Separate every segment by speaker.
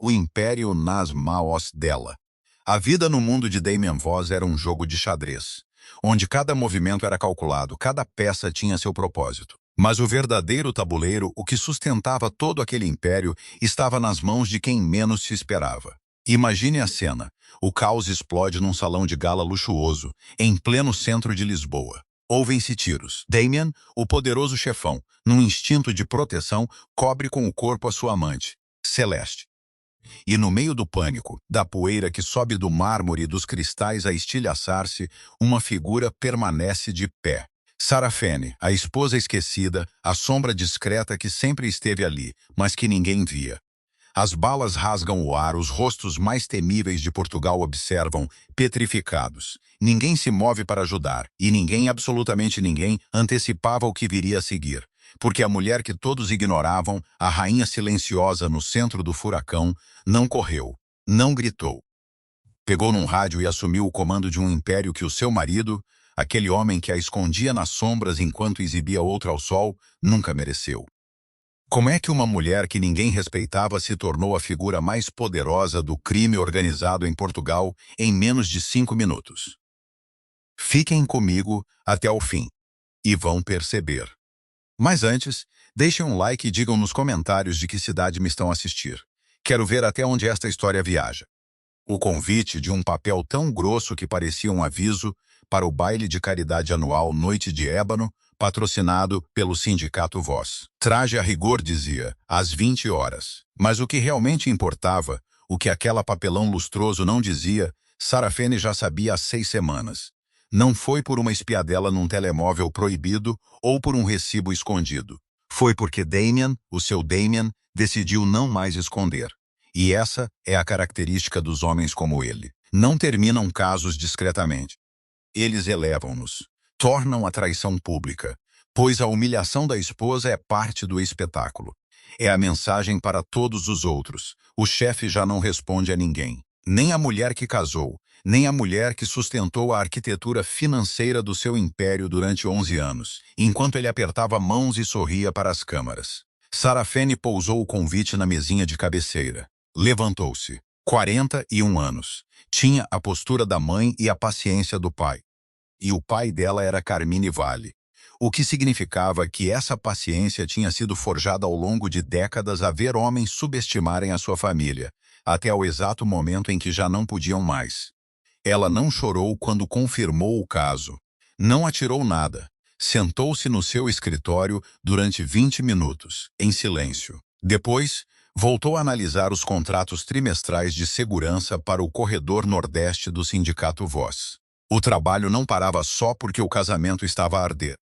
Speaker 1: O Império nas mãos dela. A vida no mundo de Damien Voss era um jogo de xadrez, onde cada movimento era calculado, cada peça tinha seu propósito. Mas o verdadeiro tabuleiro, o que sustentava todo aquele império, estava nas mãos de quem menos se esperava. Imagine a cena. O caos explode num salão de gala luxuoso, em pleno centro de Lisboa. Ouvem-se tiros. Damien, o poderoso chefão, num instinto de proteção, cobre com o corpo a sua amante, Celeste. E no meio do pânico, da poeira que sobe do mármore e dos cristais a estilhaçar-se, uma figura permanece de pé. Sarafene, a esposa esquecida, a sombra discreta que sempre esteve ali, mas que ninguém via. As balas rasgam o ar, os rostos mais temíveis de Portugal observam, petrificados. Ninguém se move para ajudar, e ninguém, absolutamente ninguém, antecipava o que viria a seguir. Porque a mulher que todos ignoravam, a rainha silenciosa no centro do furacão, não correu, não gritou. Pegou num rádio e assumiu o comando de um império que o seu marido, aquele homem que a escondia nas sombras enquanto exibia outra ao sol, nunca mereceu. Como é que uma mulher que ninguém respeitava se tornou a figura mais poderosa do crime organizado em Portugal em menos de 5 minutos? Fiquem comigo até o fim, e vão perceber. Mas antes, deixem um like e digam nos comentários de que cidade me estão a assistir. Quero ver até onde esta história viaja. O convite de um papel tão grosso que parecia um aviso para o baile de caridade anual Noite de Ébano, patrocinado pelo Sindicato Voss. Traje a rigor dizia, às 20 horas. Mas o que realmente importava, o que aquela papelão lustroso não dizia, Sarafene já sabia há 6 semanas. Não foi por uma espiadela num telemóvel proibido ou por um recibo escondido. Foi porque Damien, o seu Damien, decidiu não mais esconder. E essa é a característica dos homens como ele. Não terminam casos discretamente. Eles elevam-nos, tornam a traição pública, pois a humilhação da esposa é parte do espetáculo. É a mensagem para todos os outros. O chefe já não responde a ninguém. Nem a mulher que casou, nem a mulher que sustentou a arquitetura financeira do seu império durante 11 anos, enquanto ele apertava mãos e sorria para as câmaras. Sarafene pousou o convite na mesinha de cabeceira. Levantou-se. 41 anos. Tinha a postura da mãe e a paciência do pai. E o pai dela era Carmine Vale. O que significava que essa paciência tinha sido forjada ao longo de décadas a ver homens subestimarem a sua família, até o exato momento em que já não podiam mais. Ela não chorou quando confirmou o caso. Não atirou nada. Sentou-se no seu escritório durante 20 minutos, em silêncio. Depois, voltou a analisar os contratos trimestrais de segurança para o corredor nordeste do Sindicato Voss. O trabalho não parava só porque o casamento estava a arder.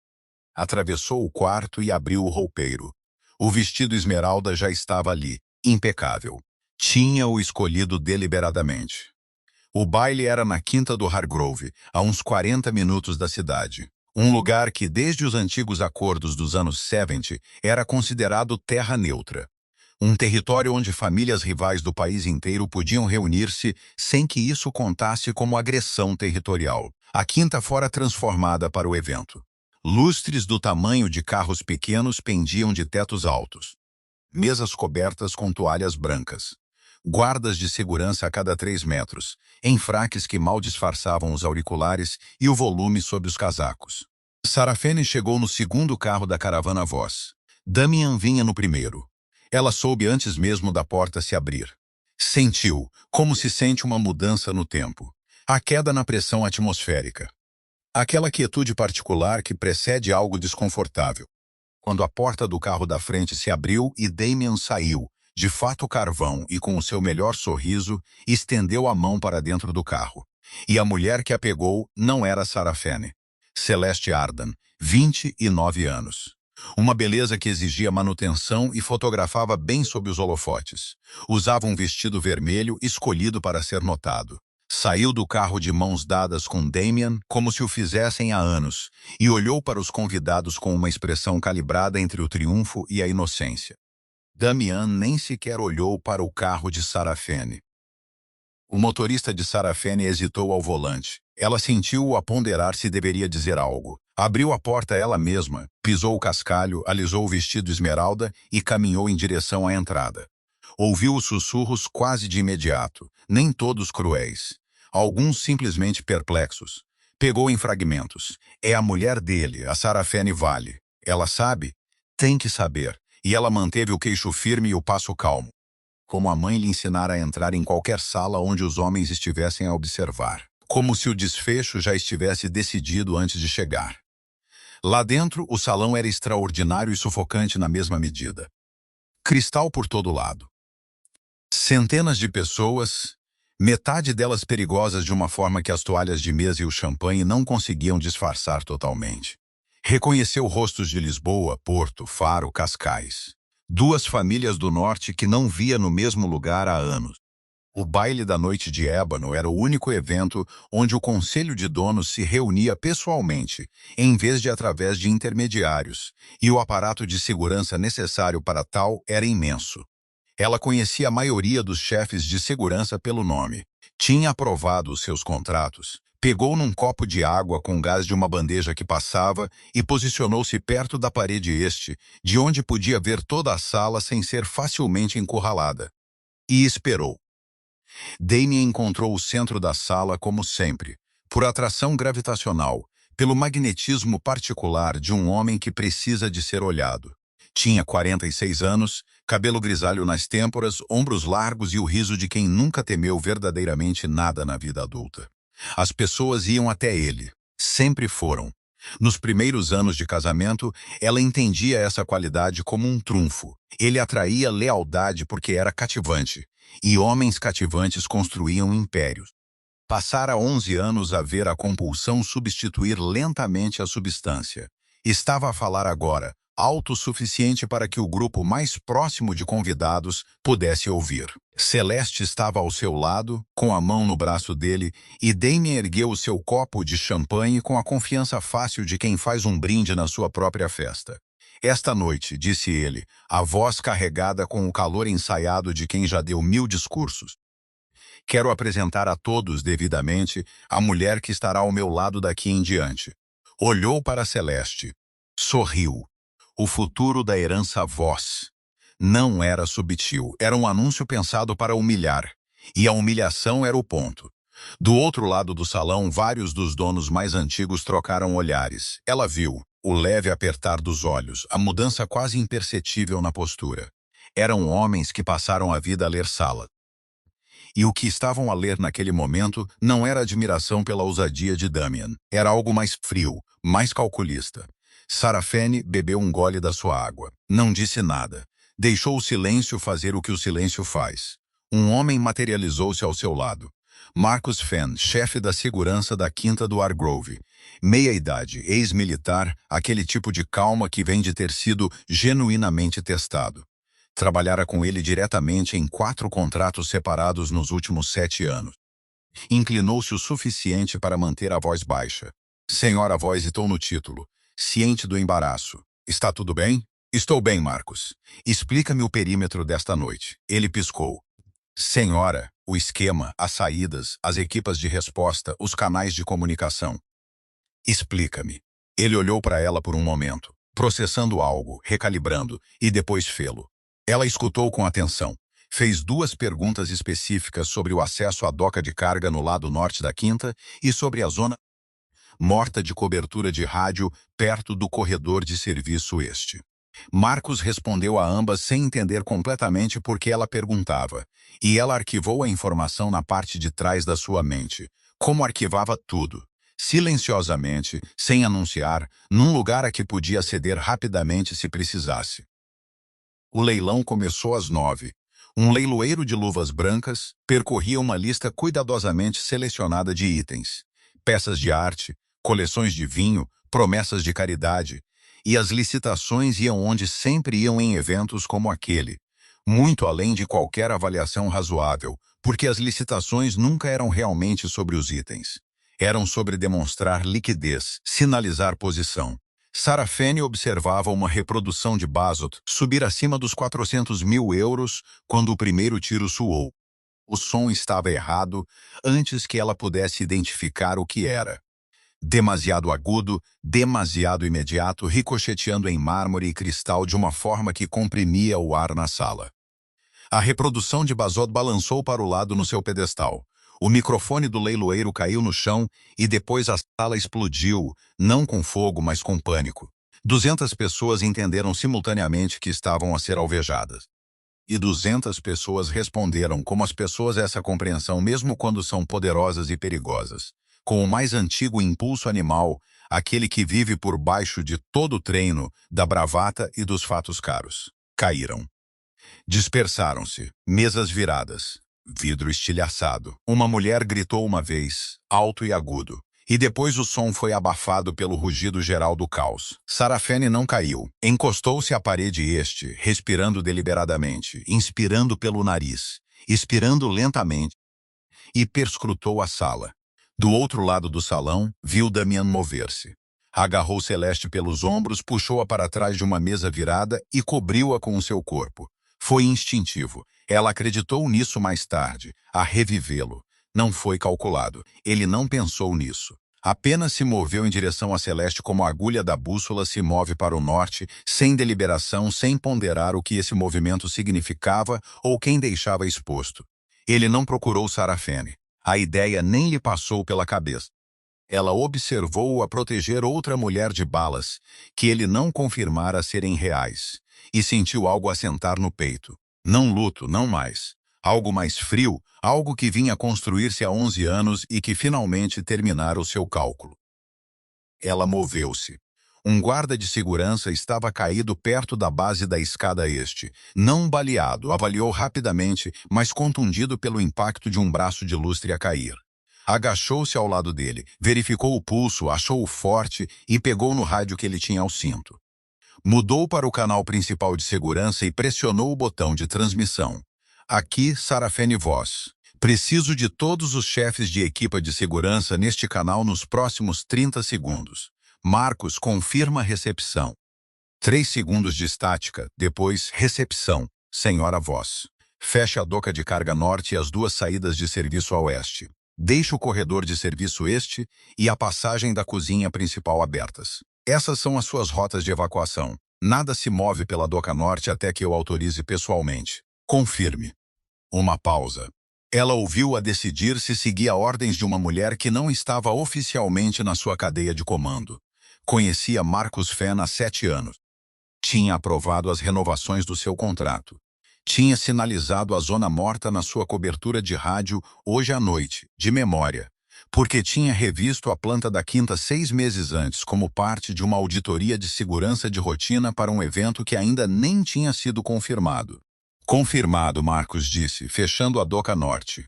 Speaker 1: Atravessou o quarto e abriu o roupeiro. O vestido esmeralda já estava ali, impecável. Tinha-o escolhido deliberadamente. O baile era na quinta do Hargrove, a uns 40 minutos da cidade. Um lugar que, desde os antigos acordos dos anos 70, era considerado terra neutra. Um território onde famílias rivais do país inteiro podiam reunir-se sem que isso contasse como agressão territorial. A quinta fora transformada para o evento. Lustres do tamanho de carros pequenos pendiam de tetos altos. Mesas cobertas com toalhas brancas. Guardas de segurança a cada 3 metros, em fraques que mal disfarçavam os auriculares e o volume sob os casacos. Sarafene chegou no segundo carro da caravana Voss. Damien vinha no primeiro. Ela soube antes mesmo da porta se abrir. Sentiu, como se sente uma mudança no tempo. A queda na pressão atmosférica. Aquela quietude particular que precede algo desconfortável. Quando a porta do carro da frente se abriu e Damien saiu, de fato carvão e com o seu melhor sorriso, estendeu a mão para dentro do carro. E a mulher que a pegou não era Sarafene. Celeste Ardan, 29 anos. Uma beleza que exigia manutenção e fotografava bem sob os holofotes. Usava um vestido vermelho escolhido para ser notado. Saiu do carro de mãos dadas com Damien, como se o fizessem há anos, e olhou para os convidados com uma expressão calibrada entre o triunfo e a inocência. Damien nem sequer olhou para o carro de Sarafene. O motorista de Sarafene hesitou ao volante. Ela sentiu-o a ponderar se deveria dizer algo. Abriu a porta ela mesma, pisou o cascalho, alisou o vestido esmeralda e caminhou em direção à entrada. Ouviu os sussurros quase de imediato, nem todos cruéis. Alguns simplesmente perplexos. Pegou em fragmentos. É a mulher dele, a Sarafene Vale. Ela sabe? Tem que saber. E ela manteve o queixo firme e o passo calmo, como a mãe lhe ensinara a entrar em qualquer sala onde os homens estivessem a observar. Como se o desfecho já estivesse decidido antes de chegar. Lá dentro, o salão era extraordinário e sufocante na mesma medida. Cristal por todo lado. Centenas de pessoas, metade delas perigosas de uma forma que as toalhas de mesa e o champanhe não conseguiam disfarçar totalmente. Reconheceu rostos de Lisboa, Porto, Faro, Cascais. Duas famílias do norte que não via no mesmo lugar há anos. O baile da noite de Ébano era o único evento onde o conselho de donos se reunia pessoalmente, em vez de através de intermediários, e o aparato de segurança necessário para tal era imenso. Ela conhecia a maioria dos chefes de segurança pelo nome, tinha aprovado os seus contratos, pegou num copo de água com gás de uma bandeja que passava e posicionou-se perto da parede de onde podia ver toda a sala sem ser facilmente encurralada. E esperou. Damien encontrou o centro da sala como sempre, por atração gravitacional, pelo magnetismo particular de um homem que precisa de ser olhado. Tinha 46 anos, cabelo grisalho nas têmporas, ombros largos e o riso de quem nunca temeu verdadeiramente nada na vida adulta. As pessoas iam até ele. Sempre foram. Nos primeiros anos de casamento, ela entendia essa qualidade como um trunfo. Ele atraía lealdade porque era cativante. E homens cativantes construíam impérios. Passara 11 anos a ver a compulsão substituir lentamente a substância. Estava a falar agora, alto o suficiente para que o grupo mais próximo de convidados pudesse ouvir. Celeste estava ao seu lado, com a mão no braço dele, e Damien ergueu o seu copo de champanhe com a confiança fácil de quem faz um brinde na sua própria festa. Esta noite, disse ele, a voz carregada com o calor ensaiado de quem já deu 1000 discursos. Quero apresentar a todos devidamente a mulher que estará ao meu lado daqui em diante. Olhou para Celeste. Sorriu. O futuro da herança voz. Não era subtil, era um anúncio pensado para humilhar. E a humilhação era o ponto. Do outro lado do salão, vários dos donos mais antigos trocaram olhares. Ela viu o leve apertar dos olhos, a mudança quase imperceptível na postura. Eram homens que passaram a vida a ler Sala. E o que estavam a ler naquele momento não era admiração pela ousadia de Damien. Era algo mais frio, mais calculista. Sarafene bebeu um gole da sua água. Não disse nada. Deixou o silêncio fazer o que o silêncio faz. Um homem materializou-se ao seu lado. Marcus Fenn, chefe da segurança da Quinta do Argrove. Meia-idade, ex-militar, aquele tipo de calma que vem de ter sido genuinamente testado. Trabalhara com ele diretamente em 4 contratos separados nos últimos 7 anos. Inclinou-se o suficiente para manter a voz baixa. Senhora voz hitou no título, ciente do embaraço. Está tudo bem? Estou bem, Marcus. Explica-me o perímetro desta noite. Ele piscou. Senhora, o esquema, as saídas, as equipas de resposta, os canais de comunicação. Explica-me. Ele olhou para ela por um momento, processando algo, recalibrando, e depois fê-lo. Ela escutou com atenção. Fez 2 perguntas específicas sobre o acesso à doca de carga no lado norte da Quinta e sobre a zona morta de cobertura de rádio perto do corredor de serviço este. Marcus respondeu a ambas sem entender completamente por que ela perguntava, e ela arquivou a informação na parte de trás da sua mente, como arquivava tudo, silenciosamente, sem anunciar, num lugar a que podia aceder rapidamente se precisasse. O leilão começou às 9. Um leiloeiro de luvas brancas percorria uma lista cuidadosamente selecionada de itens, peças de arte, coleções de vinho, promessas de caridade, e as licitações iam onde sempre iam em eventos como aquele, muito além de qualquer avaliação razoável, porque as licitações nunca eram realmente sobre os itens. Eram sobre demonstrar liquidez, sinalizar posição. Sarafene observava uma reprodução de Bazot subir acima dos 400.000 euros quando o primeiro tiro soou. O som estava errado antes que ela pudesse identificar o que era. Demasiado agudo, demasiado imediato, ricocheteando em mármore e cristal de uma forma que comprimia o ar na sala. A reprodução de Bazod balançou para o lado no seu pedestal. O microfone do leiloeiro caiu no chão e depois a sala explodiu, não com fogo, mas com pânico. 200 pessoas entenderam simultaneamente que estavam a ser alvejadas. E 200 pessoas responderam como as pessoas essa compreensão mesmo quando são poderosas e perigosas. Com o mais antigo impulso animal, aquele que vive por baixo de todo o treino, da bravata e dos fatos caros. Caíram. Dispersaram-se, mesas viradas, vidro estilhaçado. Uma mulher gritou uma vez, alto e agudo, e depois o som foi abafado pelo rugido geral do caos. Sarafene não caiu. Encostou-se à parede respirando deliberadamente, inspirando pelo nariz, expirando lentamente, e perscrutou a sala. Do outro lado do salão, viu Damian mover-se. Agarrou Celeste pelos ombros, puxou-a para trás de uma mesa virada e cobriu-a com o seu corpo. Foi instintivo. Ela acreditou nisso mais tarde, a revivê-lo. Não foi calculado. Ele não pensou nisso. Apenas se moveu em direção a Celeste como a agulha da bússola se move para o norte, sem deliberação, sem ponderar o que esse movimento significava ou quem deixava exposto. Ele não procurou Sarafene. A ideia nem lhe passou pela cabeça. Ela observou-o a proteger outra mulher de balas, que ele não confirmara serem reais, e sentiu algo assentar no peito. Não luto, não mais. Algo mais frio, algo que vinha construir-se há 11 anos e que finalmente terminara o seu cálculo. Ela moveu-se. Um guarda de segurança estava caído perto da base da escada não baleado, avaliou rapidamente, mas contundido pelo impacto de um braço de lustre a cair. Agachou-se ao lado dele, verificou o pulso, achou-o forte e pegou no rádio que ele tinha ao cinto. Mudou para o canal principal de segurança e pressionou o botão de transmissão. Aqui, Sarafene Voz. Preciso de todos os chefes de equipa de segurança neste canal nos próximos 30 segundos. Marcos, confirma a recepção. 3 segundos de estática, depois, recepção. Senhora Voz. Feche a doca de carga norte e as 2 saídas de serviço a oeste. Deixe o corredor de serviço e a passagem da cozinha principal abertas. Essas são as suas rotas de evacuação. Nada se move pela doca norte até que eu autorize pessoalmente. Confirme. Uma pausa. Ela ouviu-a decidir se seguia ordens de uma mulher que não estava oficialmente na sua cadeia de comando. Conhecia Marcus Fenn há 7 anos. Tinha aprovado as renovações do seu contrato. Tinha sinalizado a zona morta na sua cobertura de rádio hoje à noite, de memória, porque tinha revisto a planta da quinta 6 meses antes como parte de uma auditoria de segurança de rotina para um evento que ainda nem tinha sido confirmado. Confirmado, Marcos disse, fechando a doca norte.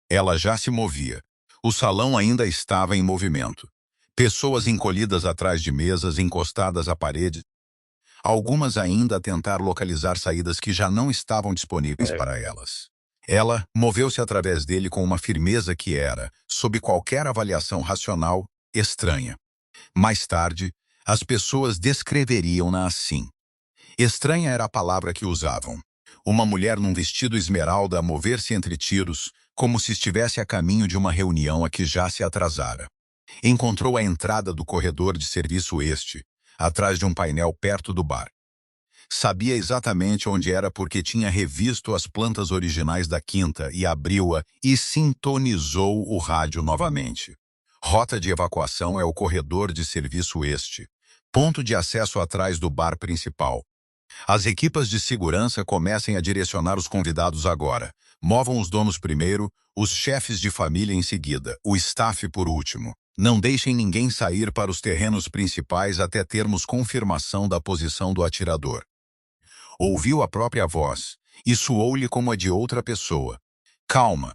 Speaker 1: Ela já se movia. O salão ainda estava em movimento. Pessoas encolhidas atrás de mesas, encostadas à parede, algumas ainda a tentar localizar saídas que já não estavam disponíveis para elas. Ela moveu-se através dele com uma firmeza que era, sob qualquer avaliação racional, estranha. Mais tarde, as pessoas descreveriam-na assim. Estranha era a palavra que usavam. Uma mulher num vestido esmeralda a mover-se entre tiros, como se estivesse a caminho de uma reunião a que já se atrasara. Encontrou a entrada do corredor de serviço atrás de um painel perto do bar. Sabia exatamente onde era porque tinha revisto as plantas originais da quinta e abriu-a e sintonizou o rádio novamente. Rota de evacuação é o corredor de serviço ponto de acesso atrás do bar principal. As equipas de segurança comecem a direcionar os convidados agora. Movam os donos primeiro, os chefes de família em seguida, o staff por último. Não deixem ninguém sair para os terrenos principais até termos confirmação da posição do atirador. Ouviu a própria voz e soou-lhe como a de outra pessoa. Calma.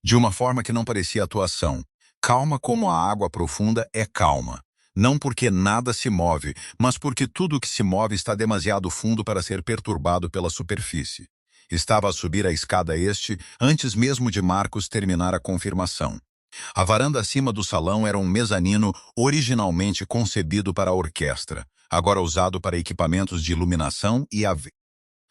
Speaker 1: De uma forma que não parecia atuação. Calma como a água profunda é calma. Não porque nada se move, mas porque tudo que se move está demasiado fundo para ser perturbado pela superfície. Estava a subir a escada antes mesmo de Marcos terminar a confirmação. A varanda acima do salão era um mezanino originalmente concebido para a orquestra, agora usado para equipamentos de iluminação e AV.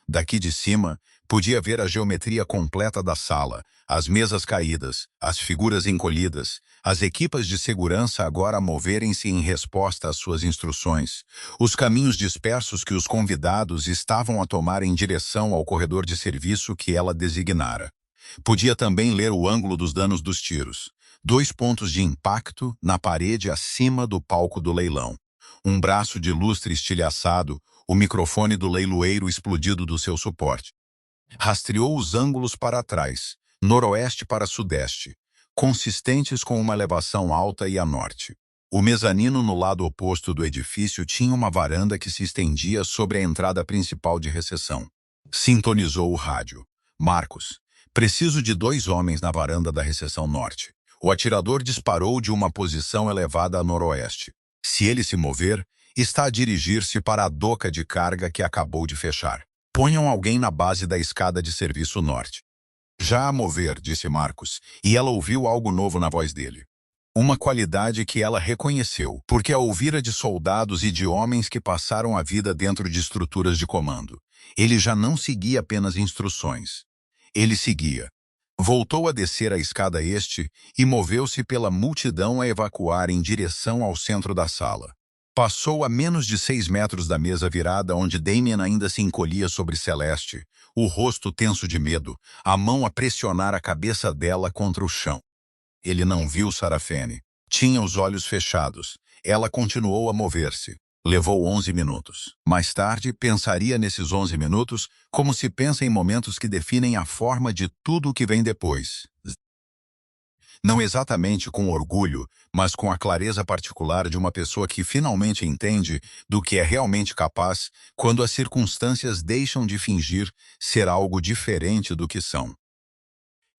Speaker 1: Daqui de cima, Podia ver a geometria completa da sala, as mesas caídas, as figuras encolhidas, as equipas de segurança agora a moverem-se em resposta às suas instruções, os caminhos dispersos que os convidados estavam a tomar em direção ao corredor de serviço que ela designara. Podia também ler o ângulo dos danos dos tiros. 2 pontos de impacto na parede acima do palco do leilão. Um braço de lustre estilhaçado, o microfone do leiloeiro explodido do seu suporte. Rastreou os ângulos para trás, noroeste para sudeste, consistentes com uma elevação alta e a norte. O mezanino no lado oposto do edifício tinha uma varanda que se estendia sobre a entrada principal de recepção. Sintonizou o rádio. Marcos, preciso de 2 homens na varanda da recepção norte. O atirador disparou de uma posição elevada a noroeste. Se ele se mover, está a dirigir-se para a doca de carga que acabou de fechar. Ponham alguém na base da escada de serviço norte. Já a mover, disse Marcos, e ela ouviu algo novo na voz dele. Uma qualidade que ela reconheceu, porque a ouvira de soldados e de homens que passaram a vida dentro de estruturas de comando. Ele já não seguia apenas instruções. Ele seguia. Voltou a descer a escada e moveu-se pela multidão a evacuar em direção ao centro da sala. Passou a menos de 6 metros da mesa virada onde Damien ainda se encolhia sobre Celeste, o rosto tenso de medo, a mão a pressionar a cabeça dela contra o chão. Ele não viu Sarafene. Tinha os olhos fechados. Ela continuou a mover-se. Levou 11 minutos. Mais tarde, pensaria nesses 11 minutos como se pensa em momentos que definem a forma de tudo o que vem depois. Não exatamente com orgulho, mas com a clareza particular de uma pessoa que finalmente entende do que é realmente capaz quando as circunstâncias deixam de fingir ser algo diferente do que são.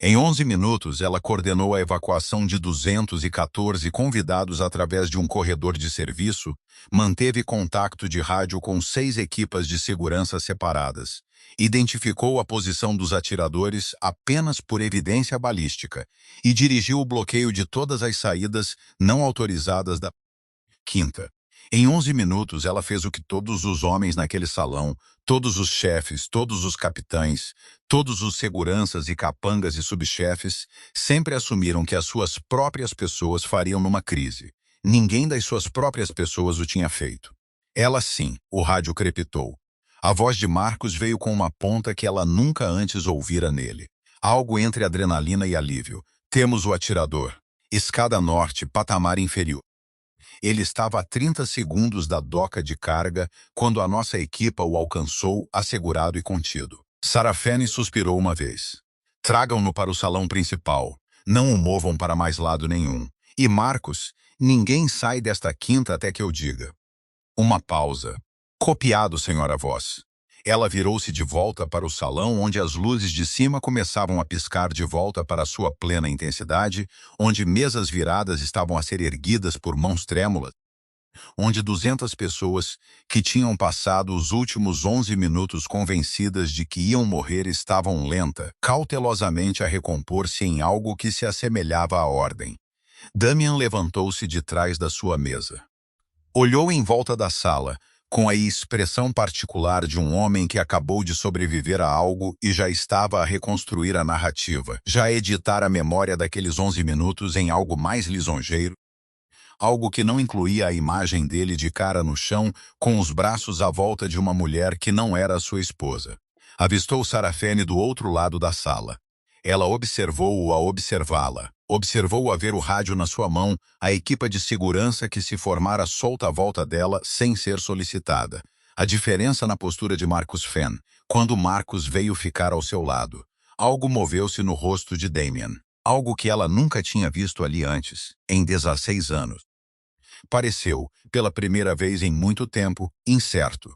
Speaker 1: Em 11 minutos, ela coordenou a evacuação de 214 convidados através de um corredor de serviço, manteve contato de rádio com 6 equipas de segurança separadas, identificou a posição dos atiradores apenas por evidência balística e dirigiu o bloqueio de todas as saídas não autorizadas da quinta. Em 11 minutos, ela fez o que todos os homens naquele salão, todos os chefes, todos os capitães, todos os seguranças e capangas e subchefes, sempre assumiram que as suas próprias pessoas fariam numa crise. Ninguém das suas próprias pessoas o tinha feito. Ela sim, o rádio crepitou. A voz de Marcos veio com uma ponta que ela nunca antes ouvira nele. Algo entre adrenalina e alívio. Temos o atirador. Escada norte, patamar inferior. Ele estava a 30 segundos da doca de carga quando a nossa equipa o alcançou, assegurado e contido. Sarafene suspirou uma vez. Tragam-no para o salão principal. Não o movam para mais lado nenhum. E Marcos, ninguém sai desta quinta até que eu diga. Uma pausa. Copiado, senhora voz. Ela virou-se de volta para o salão onde as luzes de cima começavam a piscar de volta para sua plena intensidade, onde mesas viradas estavam a ser erguidas por mãos trêmulas, onde 200 pessoas que tinham passado os últimos 11 minutos convencidas de que iam morrer estavam cautelosamente a recompor-se em algo que se assemelhava à ordem. Damian levantou-se de trás da sua mesa. Olhou em volta da sala, com a expressão particular de um homem que acabou de sobreviver a algo e já estava a reconstruir a narrativa, já a editar a memória daqueles 11 minutos em algo mais lisonjeiro, algo que não incluía a imagem dele de cara no chão, com os braços à volta de uma mulher que não era sua esposa. Avistou Sarafene do outro lado da sala. Ela observou-o a observá-la. Observou-o a ver o rádio na sua mão, a equipa de segurança que se formara solta à volta dela sem ser solicitada. A diferença na postura de Marcus Fenn, quando Marcus veio ficar ao seu lado. Algo moveu-se no rosto de Damien. Algo que ela nunca tinha visto ali antes, em 16 anos. Pareceu, pela primeira vez em muito tempo, incerto.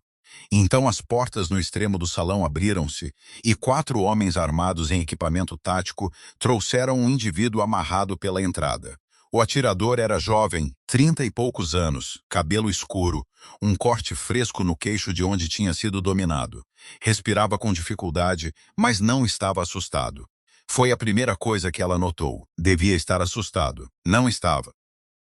Speaker 1: Então as portas no extremo do salão abriram-se e 4 homens armados em equipamento tático trouxeram um indivíduo amarrado pela entrada. O atirador era jovem, 30 e poucos anos, cabelo escuro, um corte fresco no queixo de onde tinha sido dominado. Respirava com dificuldade, mas não estava assustado. Foi a primeira coisa que ela notou. Devia estar assustado. Não estava.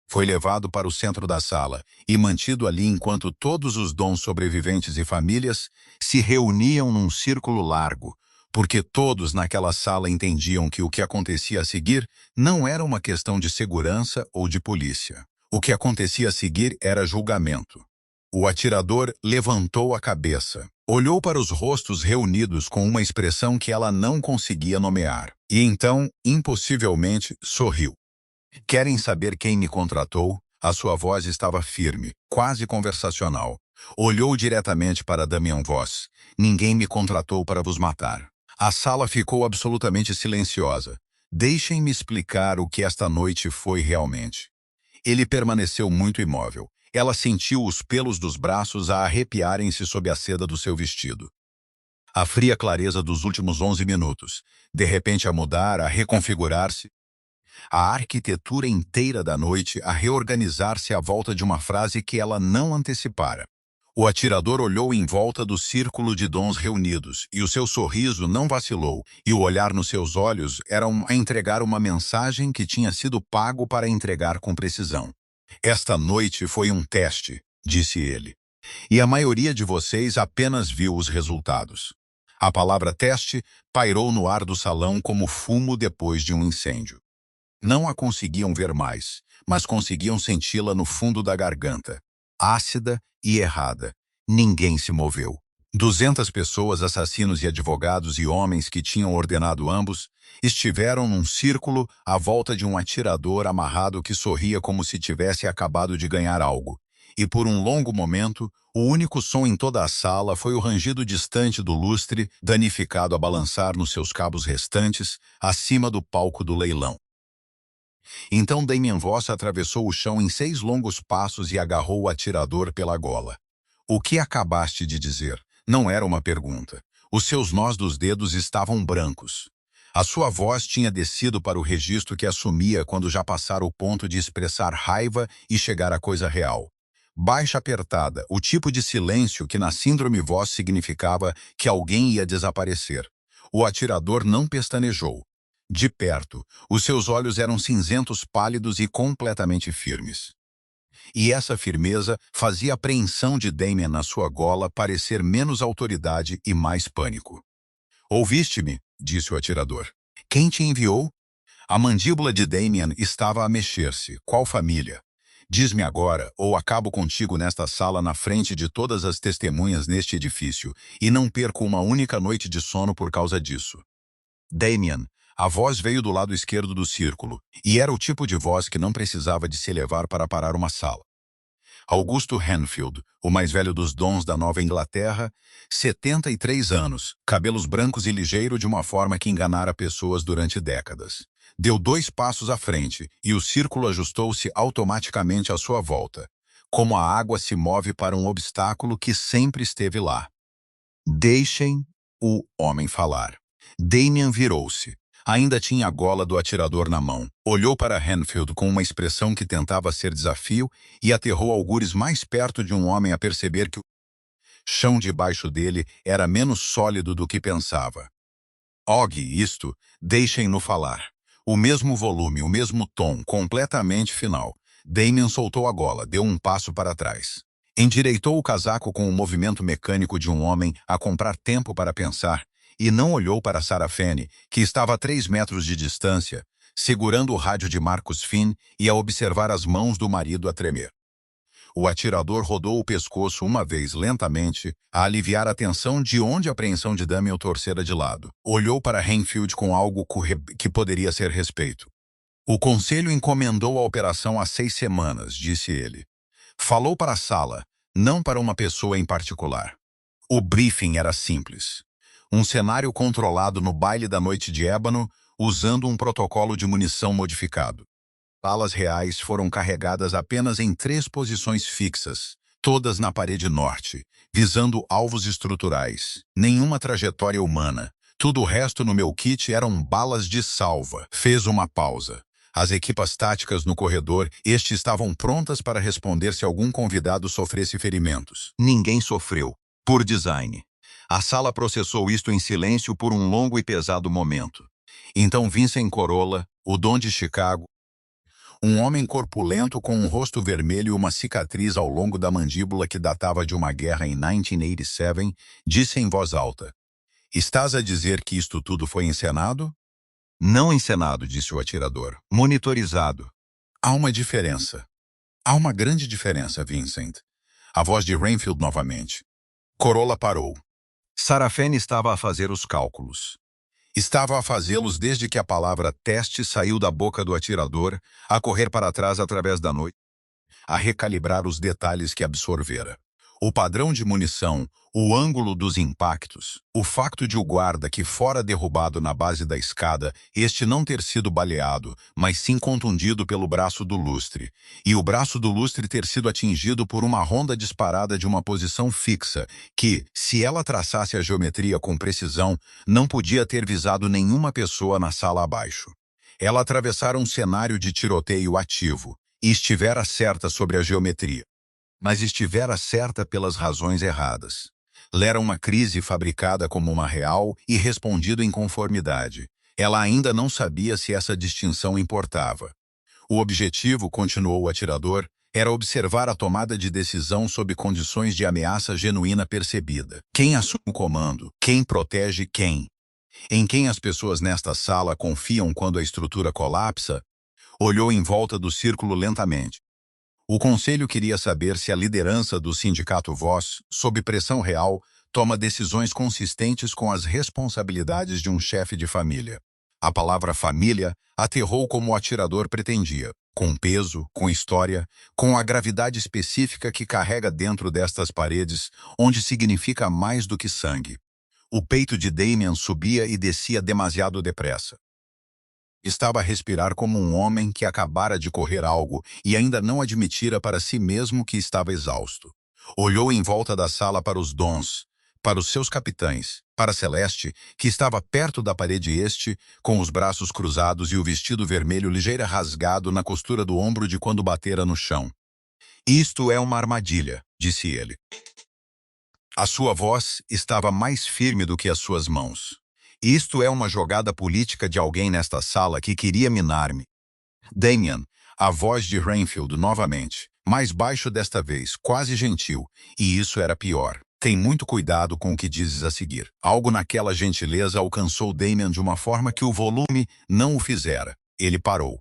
Speaker 1: Foi levado para o centro da sala e mantido ali enquanto todos os dons sobreviventes e famílias se reuniam num círculo largo, porque todos naquela sala entendiam que o que acontecia a seguir não era uma questão de segurança ou de polícia. O que acontecia a seguir era julgamento. O atirador levantou a cabeça, olhou para os rostos reunidos com uma expressão que ela não conseguia nomear, e então, impossivelmente, sorriu. Querem saber quem me contratou? A sua voz estava firme, quase conversacional. Olhou diretamente para Damian Voss. Ninguém me contratou para vos matar. A sala ficou absolutamente silenciosa. Deixem-me explicar o que esta noite foi realmente. Ele permaneceu muito imóvel. Ela sentiu os pelos dos braços a arrepiarem-se sob a seda do seu vestido. A fria clareza dos últimos 11 minutos, de repente a mudar, a reconfigurar-se, a arquitetura inteira da noite a reorganizar-se à volta de uma frase que ela não antecipara. O atirador olhou em volta do círculo de dons reunidos, e o seu sorriso não vacilou, e o olhar nos seus olhos era a entregar uma mensagem que tinha sido pago para entregar com precisão. Esta noite foi um teste, disse ele, e a maioria de vocês apenas viu os resultados. A palavra teste pairou no ar do salão como fumo depois de um incêndio. Não a conseguiam ver mais, mas conseguiam senti-la no fundo da garganta. Ácida e errada. Ninguém se moveu. 200 pessoas, assassinos e advogados e homens que tinham ordenado ambos, estiveram num círculo à volta de um atirador amarrado que sorria como se tivesse acabado de ganhar algo. E por um longo momento, o único som em toda a sala foi o rangido distante do lustre, danificado a balançar nos seus cabos restantes, acima do palco do leilão. Então Damian Voss atravessou o chão em 6 longos passos e agarrou o atirador pela gola. O que acabaste de dizer? Não era uma pergunta. Os seus nós dos dedos estavam brancos. A sua voz tinha descido para o registro que assumia quando já passara o ponto de expressar raiva e chegar à coisa real. Baixa apertada, o tipo de silêncio que na síndrome Voss significava que alguém ia desaparecer. O atirador não pestanejou. De perto, os seus olhos eram cinzentos pálidos e completamente firmes. E essa firmeza fazia a apreensão de Damian na sua gola parecer menos autoridade e mais pânico. Ouviste-me? Disse o atirador. Quem te enviou? A mandíbula de Damian estava a mexer-se. Qual família? Diz-me agora, ou acabo contigo nesta sala na frente de todas as testemunhas neste edifício, e não perco uma única noite de sono por causa disso. Damian, a voz veio do lado esquerdo do círculo, e era o tipo de voz que não precisava de se elevar para parar uma sala. Augusto Henfield, o mais velho dos dons da Nova Inglaterra, 73 anos, cabelos brancos e ligeiro de uma forma que enganara pessoas durante décadas. Deu 2 passos à frente, e o círculo ajustou-se automaticamente à sua volta, como a água se move para um obstáculo que sempre esteve lá. Deixem o homem falar. Damian virou-se. Ainda tinha a gola do atirador na mão. Olhou para Henfield com uma expressão que tentava ser desafio e aterrou algures mais perto de um homem a perceber que o chão debaixo dele era menos sólido do que pensava. Og, isto, deixem-no falar. O mesmo volume, o mesmo tom, completamente final. Damian soltou a gola, deu um passo para trás. Endireitou o casaco com o movimento mecânico de um homem a comprar tempo para pensar, e não olhou para Sarah Fene, que estava a 3 metros de distância, segurando o rádio de Marcus Finn e a observar as mãos do marido a tremer. O atirador rodou o pescoço uma vez lentamente, a aliviar a tensão de onde a apreensão de Damian o torcera de lado. Olhou para Henfield com algo que poderia ser respeito. O conselho encomendou a operação há 6 semanas, disse ele. Falou para a sala, não para uma pessoa em particular. O briefing era simples. Um cenário controlado no baile da noite de ébano, usando um protocolo de munição modificado. Balas reais foram carregadas apenas em 3 posições fixas, todas na parede norte, visando alvos estruturais. Nenhuma trajetória humana. Tudo o resto no meu kit eram balas de salva. Fez uma pausa. As equipas táticas no corredor, estavam prontas para responder se algum convidado sofresse ferimentos. Ninguém sofreu. Por design. A sala processou isto em silêncio por um longo e pesado momento. Então Vincent Corolla, o Dom de Chicago, um homem corpulento com um rosto vermelho e uma cicatriz ao longo da mandíbula que datava de uma guerra em 1987, disse em voz alta: Estás a dizer que isto tudo foi encenado? Não encenado, disse o atirador. Monitorizado. Há uma diferença. Há uma grande diferença, Vincent. A voz de Renfield novamente. Corolla parou. Sarafene estava a fazer os cálculos. Estava a fazê-los desde que a palavra teste saiu da boca do atirador, a correr para trás através da noite, a recalibrar os detalhes que absorvera. O padrão de munição, o ângulo dos impactos, o facto de o guarda que fora derrubado na base da escada, este não ter sido baleado, mas sim contundido pelo braço do lustre, e o braço do lustre ter sido atingido por uma ronda disparada de uma posição fixa, que, se ela traçasse a geometria com precisão, não podia ter visado nenhuma pessoa na sala abaixo. Ela atravessara um cenário de tiroteio ativo, e estivera certa sobre a geometria. Mas estivera certa pelas razões erradas. Lera uma crise fabricada como uma real e respondido em conformidade. Ela ainda não sabia se essa distinção importava. O objetivo, continuou o atirador, era observar a tomada de decisão sob condições de ameaça genuína percebida. Quem assume o comando? Quem protege quem? Em quem as pessoas nesta sala confiam quando a estrutura colapsa? Olhou em volta do círculo lentamente. O conselho queria saber se a liderança do sindicato Voz, sob pressão real, toma decisões consistentes com as responsabilidades de um chefe de família. A palavra família aterrou como o atirador pretendia, com peso, com história, com a gravidade específica que carrega dentro destas paredes, onde significa mais do que sangue. O peito de Damien subia e descia demasiado depressa. Estava a respirar como um homem que acabara de correr algo e ainda não admitira para si mesmo que estava exausto. Olhou em volta da sala para os dons, para os seus capitães, para Celeste, que estava perto da parede este, com os braços cruzados e o vestido vermelho ligeiro rasgado na costura do ombro de quando batera no chão. Isto é uma armadilha, disse ele. A sua voz estava mais firme do que as suas mãos. Isto é uma jogada política de alguém nesta sala que queria minar-me. Damien, a voz de Renfield novamente, mais baixo desta vez, quase gentil, e isso era pior. Tem muito cuidado com o que dizes a seguir. Algo naquela gentileza alcançou Damien de uma forma que o volume não o fizera. Ele parou.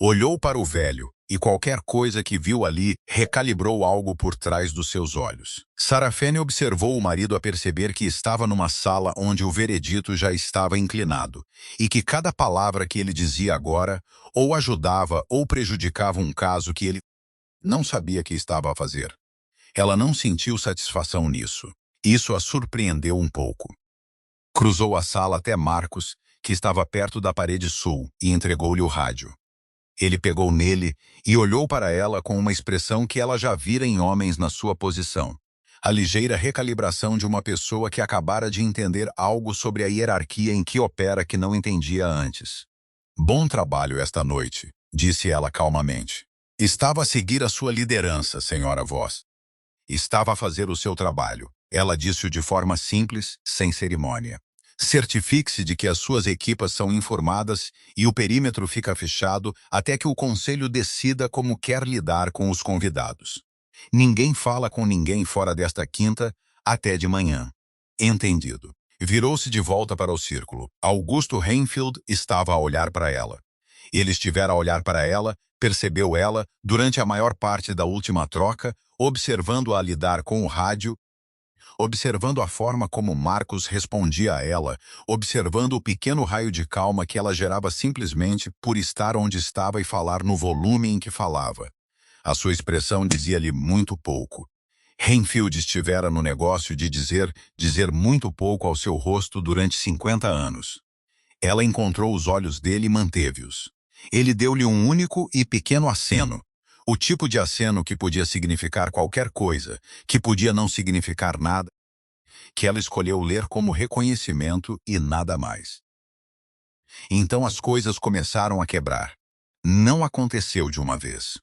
Speaker 1: Olhou para o velho, e qualquer coisa que viu ali recalibrou algo por trás dos seus olhos. Sarafene observou o marido a perceber que estava numa sala onde o veredito já estava inclinado, e que cada palavra que ele dizia agora ou ajudava ou prejudicava um caso que ele não sabia que estava a fazer. Ela não sentiu satisfação nisso. Isso a surpreendeu um pouco. Cruzou a sala até Marcos, que estava perto da parede sul, e entregou-lhe o rádio. Ele pegou nele e olhou para ela com uma expressão que ela já vira em homens na sua posição. A ligeira recalibração de uma pessoa que acabara de entender algo sobre a hierarquia em que opera que não entendia antes. Bom trabalho esta noite, disse ela calmamente. Estava a seguir a sua liderança, senhora Voz. Estava a fazer o seu trabalho. Ela disse-o de forma simples, sem cerimônia. Certifique-se de que as suas equipas são informadas e o perímetro fica fechado até que o conselho decida como quer lidar com os convidados. Ninguém fala com ninguém fora desta quinta até de manhã. Entendido. Virou-se de volta para o círculo. Augusto Renfield estava a olhar para ela. Ele estivera a olhar para ela, percebeu ela, durante a maior parte da última troca, observando-a lidar com o rádio, observando a forma como Marcos respondia a ela, observando o pequeno raio de calma que ela gerava simplesmente por estar onde estava e falar no volume em que falava. A sua expressão dizia-lhe muito pouco. Renfield estivera no negócio de dizer muito pouco ao seu rosto durante 50 anos. Ela encontrou os olhos dele e manteve-os. Ele deu-lhe um único e pequeno aceno. O tipo de aceno que podia significar qualquer coisa, que podia não significar nada, que ela escolheu ler como reconhecimento e nada mais. Então as coisas começaram a quebrar. Não aconteceu de uma vez.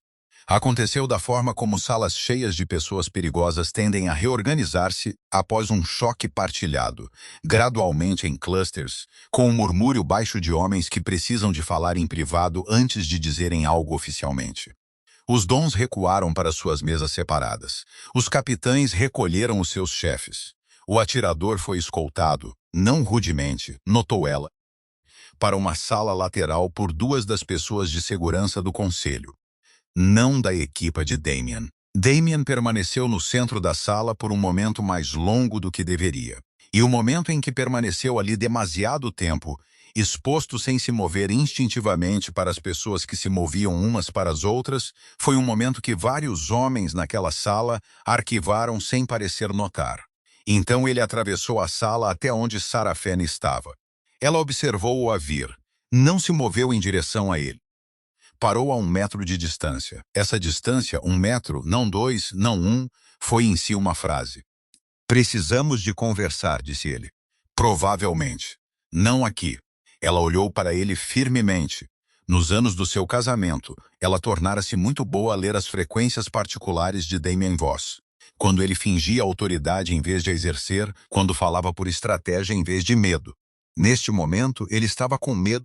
Speaker 1: Aconteceu da forma como salas cheias de pessoas perigosas tendem a reorganizar-se após um choque partilhado, gradualmente em clusters, com um murmúrio baixo de homens que precisam de falar em privado antes de dizerem algo oficialmente. Os dons recuaram para suas mesas separadas. Os capitães recolheram os seus chefes. O atirador foi escoltado, não rudemente, notou ela, para uma sala lateral por duas das pessoas de segurança do conselho, não da equipa de Damien. Damien permaneceu no centro da sala por um momento mais longo do que deveria. E o momento em que permaneceu ali demasiado tempo, exposto sem se mover instintivamente para as pessoas que se moviam umas para as outras, foi um momento que vários homens naquela sala arquivaram sem parecer notar. Então ele atravessou a sala até onde Sarah Fanny estava. Ela observou-o a vir. Não se moveu em direção a ele. Parou a 1 metro de distância. Essa distância, 1 metro, não 2, não 1, foi em si uma frase. Precisamos de conversar, disse ele. Provavelmente. Não aqui. Ela olhou para ele firmemente. Nos anos do seu casamento, ela tornara-se muito boa a ler as frequências particulares de Damien Voss. Quando ele fingia autoridade em vez de exercer, quando falava por estratégia em vez de medo. Neste momento, ele estava com medo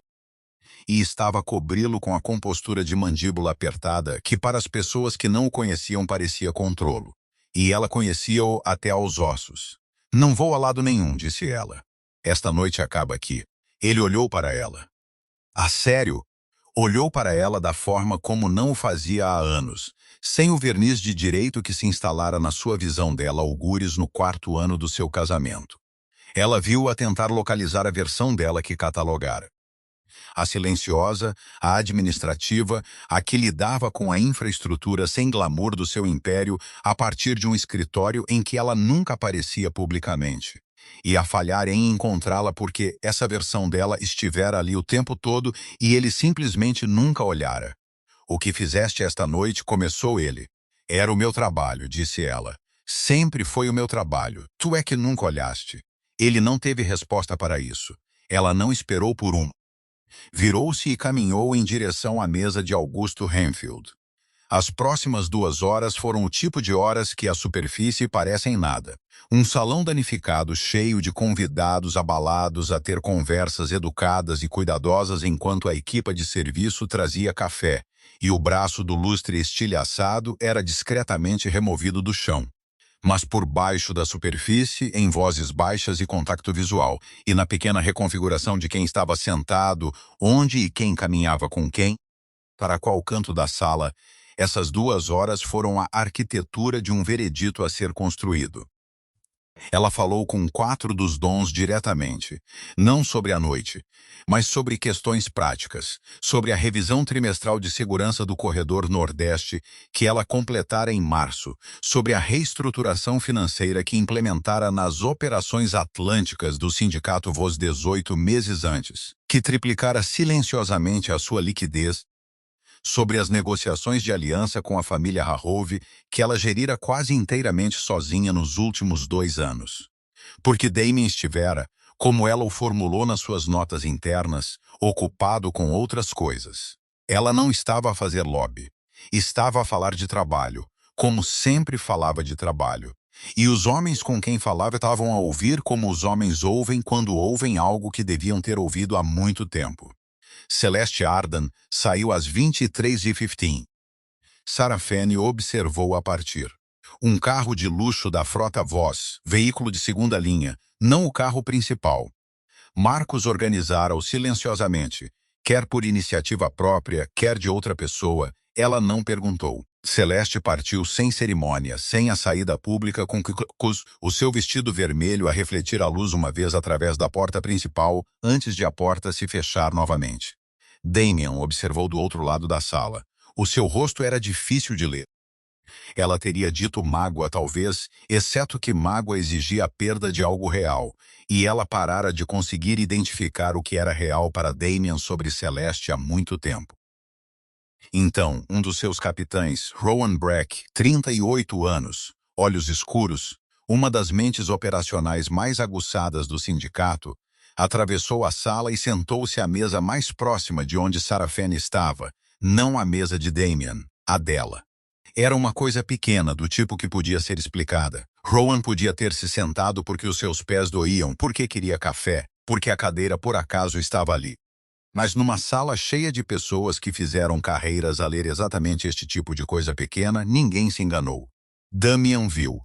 Speaker 1: e estava a cobri-lo com a compostura de mandíbula apertada que para as pessoas que não o conheciam parecia controlo. E ela conhecia-o até aos ossos. Não vou a lado nenhum, disse ela. Esta noite acaba aqui. Ele olhou para ela. A sério? Olhou para ela da forma como não o fazia há anos, sem o verniz de direito que se instalara na sua visão dela algures no 4º ano do seu casamento. Ela viu-a tentar localizar a versão dela que catalogara. A silenciosa, a administrativa, a que lidava com a infraestrutura sem glamour do seu império a partir de um escritório em que ela nunca aparecia publicamente. E a falhar em encontrá-la porque essa versão dela estivera ali o tempo todo e ele simplesmente nunca olhara. O que fizeste esta noite, começou ele. Era o meu trabalho, disse ela. Sempre foi o meu trabalho. Tu é que nunca olhaste. Ele não teve resposta para isso. Ela não esperou por um. Virou-se e caminhou em direção à mesa de Augusto Renfield. As próximas 2 horas foram o tipo de horas que à superfície parecem nada. Um salão danificado cheio de convidados abalados a ter conversas educadas e cuidadosas enquanto a equipa de serviço trazia café, e o braço do lustre estilhaçado era discretamente removido do chão. Mas por baixo da superfície, em vozes baixas e contato visual, e na pequena reconfiguração de quem estava sentado, onde e quem caminhava com quem, para qual canto da sala, essas 2 horas foram a arquitetura de um veredito a ser construído. Ela falou com 4 dos dons diretamente, não sobre a noite, mas sobre questões práticas, sobre a revisão trimestral de segurança do corredor Nordeste que ela completara em março, sobre a reestruturação financeira que implementara nas operações atlânticas do sindicato Voss 18 meses antes, que triplicara silenciosamente a sua liquidez, sobre as negociações de aliança com a família Harrove, que ela gerira quase inteiramente sozinha nos últimos 2 anos. Porque Damien estivera, como ela o formulou nas suas notas internas, ocupado com outras coisas. Ela não estava a fazer lobby. Estava a falar de trabalho, como sempre falava de trabalho. E os homens com quem falava estavam a ouvir como os homens ouvem quando ouvem algo que deviam ter ouvido há muito tempo. Celeste Arden saiu às 23h15. Sarah Fanny observou a partir. Um carro de luxo da frota Voss, veículo de segunda linha, não o carro principal. Marcos organizara-o silenciosamente, quer por iniciativa própria, quer de outra pessoa, ela não perguntou. Celeste partiu sem cerimônia, sem a saída pública com o seu vestido vermelho a refletir a luz uma vez através da porta principal, antes de a porta se fechar novamente. Damien observou do outro lado da sala. O seu rosto era difícil de ler. Ela teria dito mágoa, talvez, exceto que mágoa exigia a perda de algo real, e ela parara de conseguir identificar o que era real para Damien sobre Celeste há muito tempo. Então, um dos seus capitães, Rowan Breck, 38 anos, olhos escuros, uma das mentes operacionais mais aguçadas do sindicato, atravessou a sala e sentou-se à mesa mais próxima de onde Sarah Fanny estava, não a mesa de Damien, a dela. Era uma coisa pequena, do tipo que podia ser explicada. Rowan podia ter se sentado porque os seus pés doíam, porque queria café, porque a cadeira por acaso estava ali. Mas numa sala cheia de pessoas que fizeram carreiras a ler exatamente este tipo de coisa pequena, ninguém se enganou. Damien viu.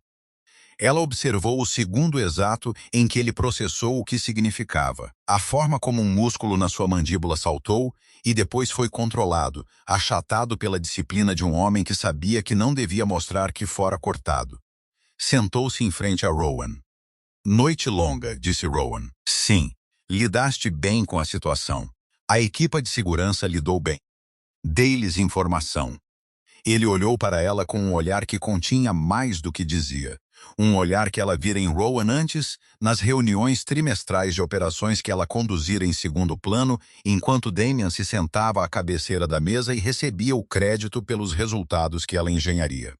Speaker 1: Ela observou o segundo exato em que ele processou o que significava. A forma como um músculo na sua mandíbula saltou e depois foi controlado, achatado pela disciplina de um homem que sabia que não devia mostrar que fora cortado. Sentou-se em frente a Rowan. Noite longa, disse Rowan. Sim, lidaste bem com a situação. A equipa de segurança lidou bem. Dei-lhes informação. Ele olhou para ela com um olhar que continha mais do que dizia. Um olhar que ela vira em Rowan antes, nas reuniões trimestrais de operações que ela conduzira em segundo plano, enquanto Damian se sentava à cabeceira da mesa e recebia o crédito pelos resultados que ela engenharia.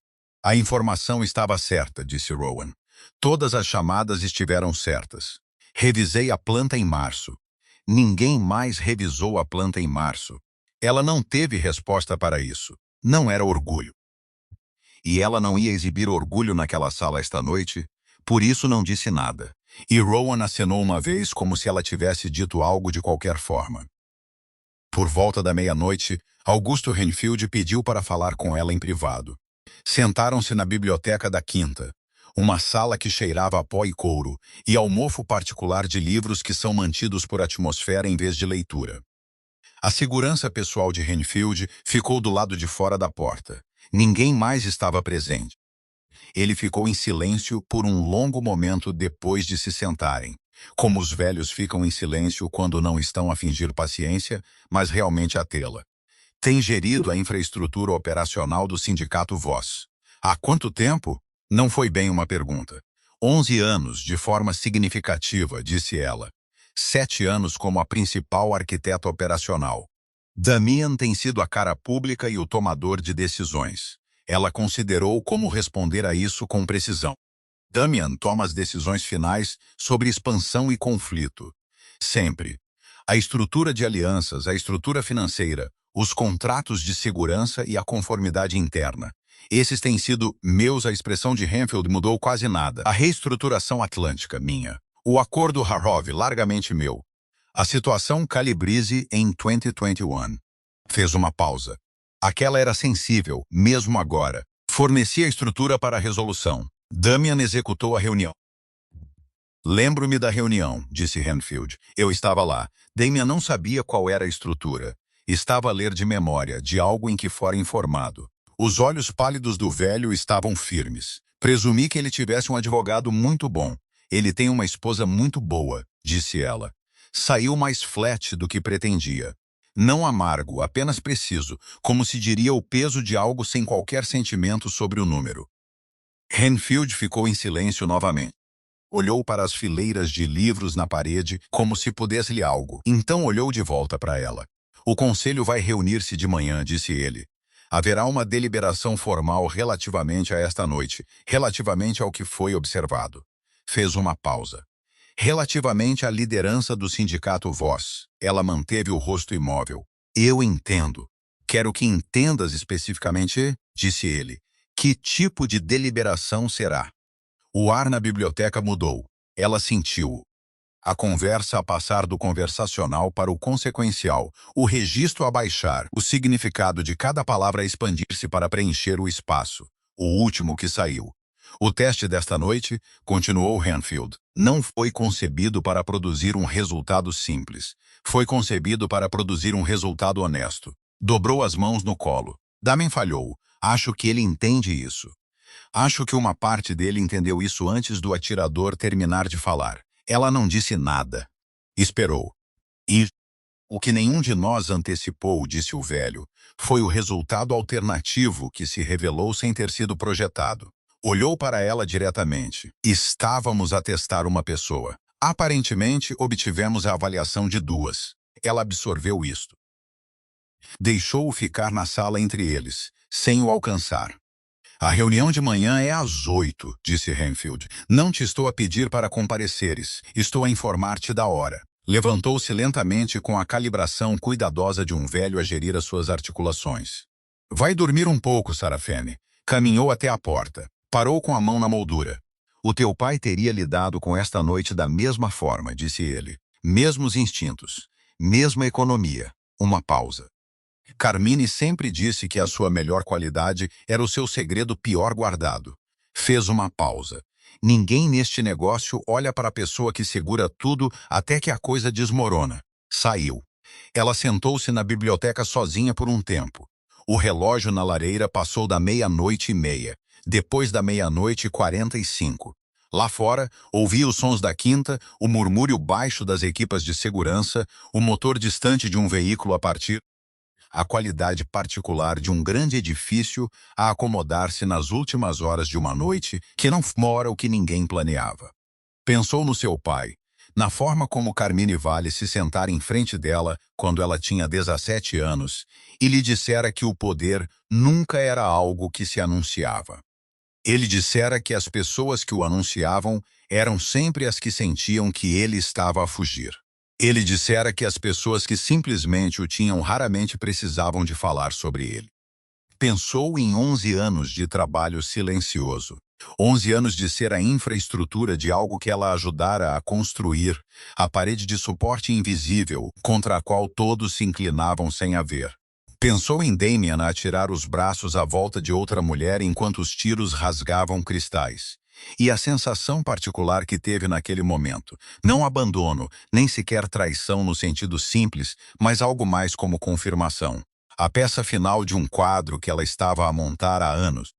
Speaker 1: A informação estava certa, disse Rowan. Todas as chamadas estiveram certas. Revisei a planta em março. Ninguém mais revisou a planta em março. Ela não teve resposta para isso. Não era orgulho. E ela não ia exibir orgulho naquela sala esta noite, por isso não disse nada. E Rowan acenou uma vez como se ela tivesse dito algo de qualquer forma. Por volta da meia-noite, Augusto Renfield pediu para falar com ela em privado. Sentaram-se na biblioteca da quinta, uma sala que cheirava a pó e couro, e ao mofo particular de livros que são mantidos por atmosfera em vez de leitura. A segurança pessoal de Renfield ficou do lado de fora da porta. Ninguém mais estava presente. Ele ficou em silêncio por um longo momento depois de se sentarem, como os velhos ficam em silêncio quando não estão a fingir paciência, mas realmente a tê-la. Tem gerido a infraestrutura operacional do Sindicato Voz. Há quanto tempo? Não foi bem uma pergunta. 11 anos, de forma significativa, disse ela. 7 anos como a principal arquiteta operacional. Damian tem sido a cara pública e o tomador de decisões. Ela considerou como responder a isso com precisão. Damian toma as decisões finais sobre expansão e conflito. Sempre. A estrutura de alianças, a estrutura financeira, os contratos de segurança e a conformidade interna. Esses têm sido meus, a expressão de Renfield mudou quase nada. A reestruturação atlântica, minha. O acordo Harrov, largamente meu. A situação Calibrize em 2021. Fez uma pausa. Aquela era sensível, mesmo agora. Fornecia estrutura para a resolução. Damian executou a reunião. Lembro-me da reunião, disse Renfield. Eu estava lá. Damian não sabia qual era a estrutura. Estava a ler de memória, de algo em que fora informado. Os olhos pálidos do velho estavam firmes. Presumi que ele tivesse um advogado muito bom. Ele tem uma esposa muito boa, disse ela. Saiu mais flat do que pretendia. Não amargo, apenas preciso, como se diria o peso de algo sem qualquer sentimento sobre o número. Renfield ficou em silêncio novamente. Olhou para as fileiras de livros na parede, como se pudesse-lhe algo. Então olhou de volta para ela. O conselho vai reunir-se de manhã, disse ele. Haverá uma deliberação formal relativamente a esta noite, relativamente ao que foi observado. Fez uma pausa. Relativamente à liderança do sindicato Voz, ela manteve o rosto imóvel. Eu entendo. Quero que entendas especificamente, disse ele. Que tipo de deliberação será? O ar na biblioteca mudou. Ela sentiu-o. A conversa a passar do conversacional para o consequencial, o registro a baixar, o significado de cada palavra a expandir-se para preencher o espaço. O último que saiu. O teste desta noite, continuou Renfield, não foi concebido para produzir um resultado simples. Foi concebido para produzir um resultado honesto. Dobrou as mãos no colo. Damian falhou. Acho que ele entende isso. Acho que uma parte dele entendeu isso antes do atirador terminar de falar. Ela não disse nada. Esperou. E o que nenhum de nós antecipou, disse o velho, foi o resultado alternativo que se revelou sem ter sido projetado. Olhou para ela diretamente. Estávamos a testar uma pessoa. Aparentemente, obtivemos a avaliação de 2. Ela absorveu isto. Deixou-o ficar na sala entre eles, sem o alcançar. A reunião de manhã é às 8, disse Renfield. Não te estou a pedir para compareceres. Estou a informar-te da hora. Levantou-se lentamente com a calibração cuidadosa de um velho a gerir as suas articulações. Vai dormir um pouco, Sarafene. Caminhou até a porta. Parou com a mão na moldura. O teu pai teria lidado com esta noite da mesma forma, disse ele. Mesmos instintos. Mesma economia. Uma pausa. Carmine sempre disse que a sua melhor qualidade era o seu segredo pior guardado. Fez uma pausa. Ninguém neste negócio olha para a pessoa que segura tudo até que a coisa desmorona. Saiu. Ela sentou-se na biblioteca sozinha por um tempo. O relógio na lareira passou da 00:30, depois da 00:45. Lá fora, ouvia os sons da quinta, o murmúrio baixo das equipas de segurança, o motor distante de um veículo a partir, a qualidade particular de um grande edifício a acomodar-se nas últimas horas de uma noite que não fora o que ninguém planeava. Pensou no seu pai, na forma como Carmine Vale se sentara em frente dela quando ela tinha 17 anos e lhe dissera que o poder nunca era algo que se anunciava. Ele dissera que as pessoas que o anunciavam eram sempre as que sentiam que ele estava a fugir. Ele dissera que as pessoas que simplesmente o tinham raramente precisavam de falar sobre ele. Pensou em 11 anos de trabalho silencioso. 11 anos de ser a infraestrutura de algo que ela ajudara a construir, a parede de suporte invisível contra a qual todos se inclinavam sem a ver. Pensou em Damien a atirar os braços à volta de outra mulher enquanto os tiros rasgavam cristais. E a sensação particular que teve naquele momento, não abandono, nem sequer traição no sentido simples, mas algo mais como confirmação. A peça final de um quadro que ela estava a montar há anos.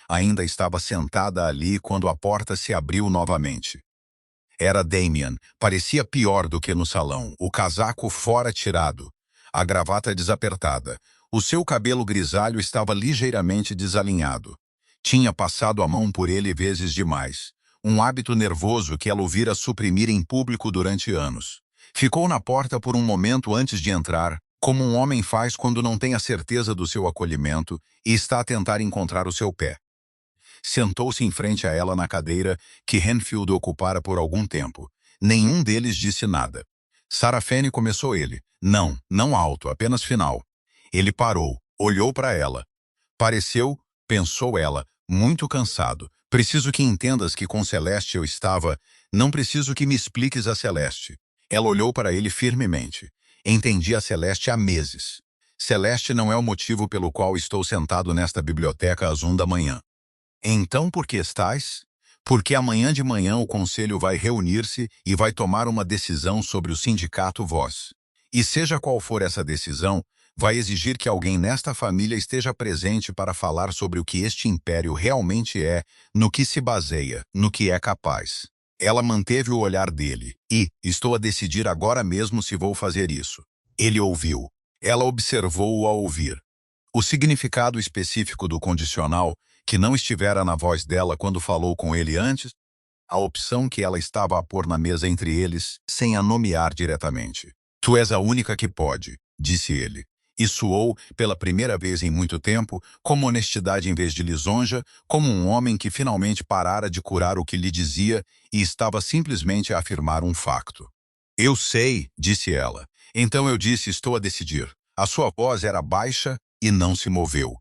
Speaker 1: Ainda estava sentada ali quando a porta se abriu novamente. Era Damien, parecia pior do que no salão, o casaco fora tirado, a gravata desapertada. O seu cabelo grisalho estava ligeiramente desalinhado. Tinha passado a mão por ele vezes demais. Um hábito nervoso que ela ouvira suprimir em público durante anos. Ficou na porta por um momento antes de entrar, como um homem faz quando não tem a certeza do seu acolhimento e está a tentar encontrar o seu pé. Sentou-se em frente a ela na cadeira que Renfield ocupara por algum tempo. Nenhum deles disse nada. Sarah Fanny começou ele. Não alto, apenas final. Ele parou, olhou para ela. Pareceu, pensou ela, muito cansado. Preciso que entendas que com Celeste eu estava... Não preciso que me expliques a Celeste. Ela olhou para ele firmemente. Entendi a Celeste há meses. Celeste não é o motivo pelo qual estou sentado nesta biblioteca às 1 da manhã. Então por que estás? Porque amanhã de manhã o conselho vai reunir-se e vai tomar uma decisão sobre o sindicato Voz. E seja qual for essa decisão, vai exigir que alguém nesta família esteja presente para falar sobre o que este império realmente é, no que se baseia, no que é capaz. Ela manteve o olhar dele, e, estou a decidir agora mesmo se vou fazer isso. Ele ouviu. Ela observou-o a ouvir. O significado específico do condicional, que não estivera na voz dela quando falou com ele antes, a opção que ela estava a pôr na mesa entre eles, sem a nomear diretamente. Tu és a única que pode, disse ele. E soou, pela primeira vez em muito tempo, como honestidade em vez de lisonja, como um homem que finalmente parara de curar o que lhe dizia e estava simplesmente a afirmar um facto. Eu sei, disse ela. Então eu disse, estou a decidir. A sua voz era baixa e não se moveu.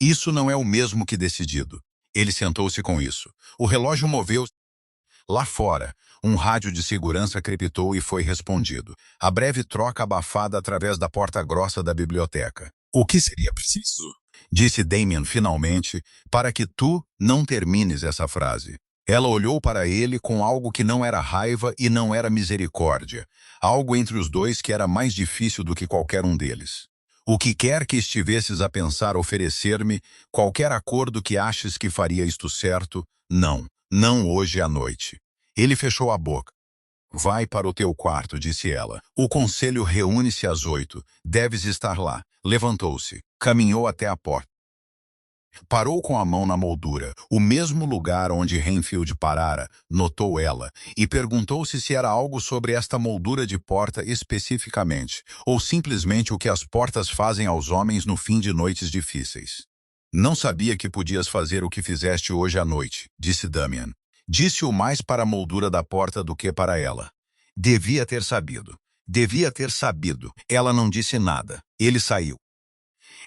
Speaker 1: Isso não é o mesmo que decidido. Ele sentou-se com isso. O relógio moveu-se. Lá fora, um rádio de segurança crepitou e foi respondido. A breve troca abafada através da porta grossa da biblioteca. O que seria preciso? Disse Damien finalmente, para que tu não termines essa frase. Ela olhou para ele com algo que não era raiva e não era misericórdia. Algo entre os dois que era mais difícil do que qualquer um deles. O que quer que estivesses a pensar oferecer-me, qualquer acordo que aches que faria isto certo, não hoje à noite. Ele fechou a boca. Vai para o teu quarto, disse ela. O conselho reúne-se às 8. Deves estar lá. Levantou-se. Caminhou até a porta. Parou com a mão na moldura, o mesmo lugar onde Renfield parara, notou ela, e perguntou-se se era algo sobre esta moldura de porta especificamente, ou simplesmente o que as portas fazem aos homens no fim de noites difíceis. Não sabia que podias fazer o que fizeste hoje à noite, disse Damien. Disse-o mais para a moldura da porta do que para ela. Devia ter sabido. Devia ter sabido. Ela não disse nada. Ele saiu.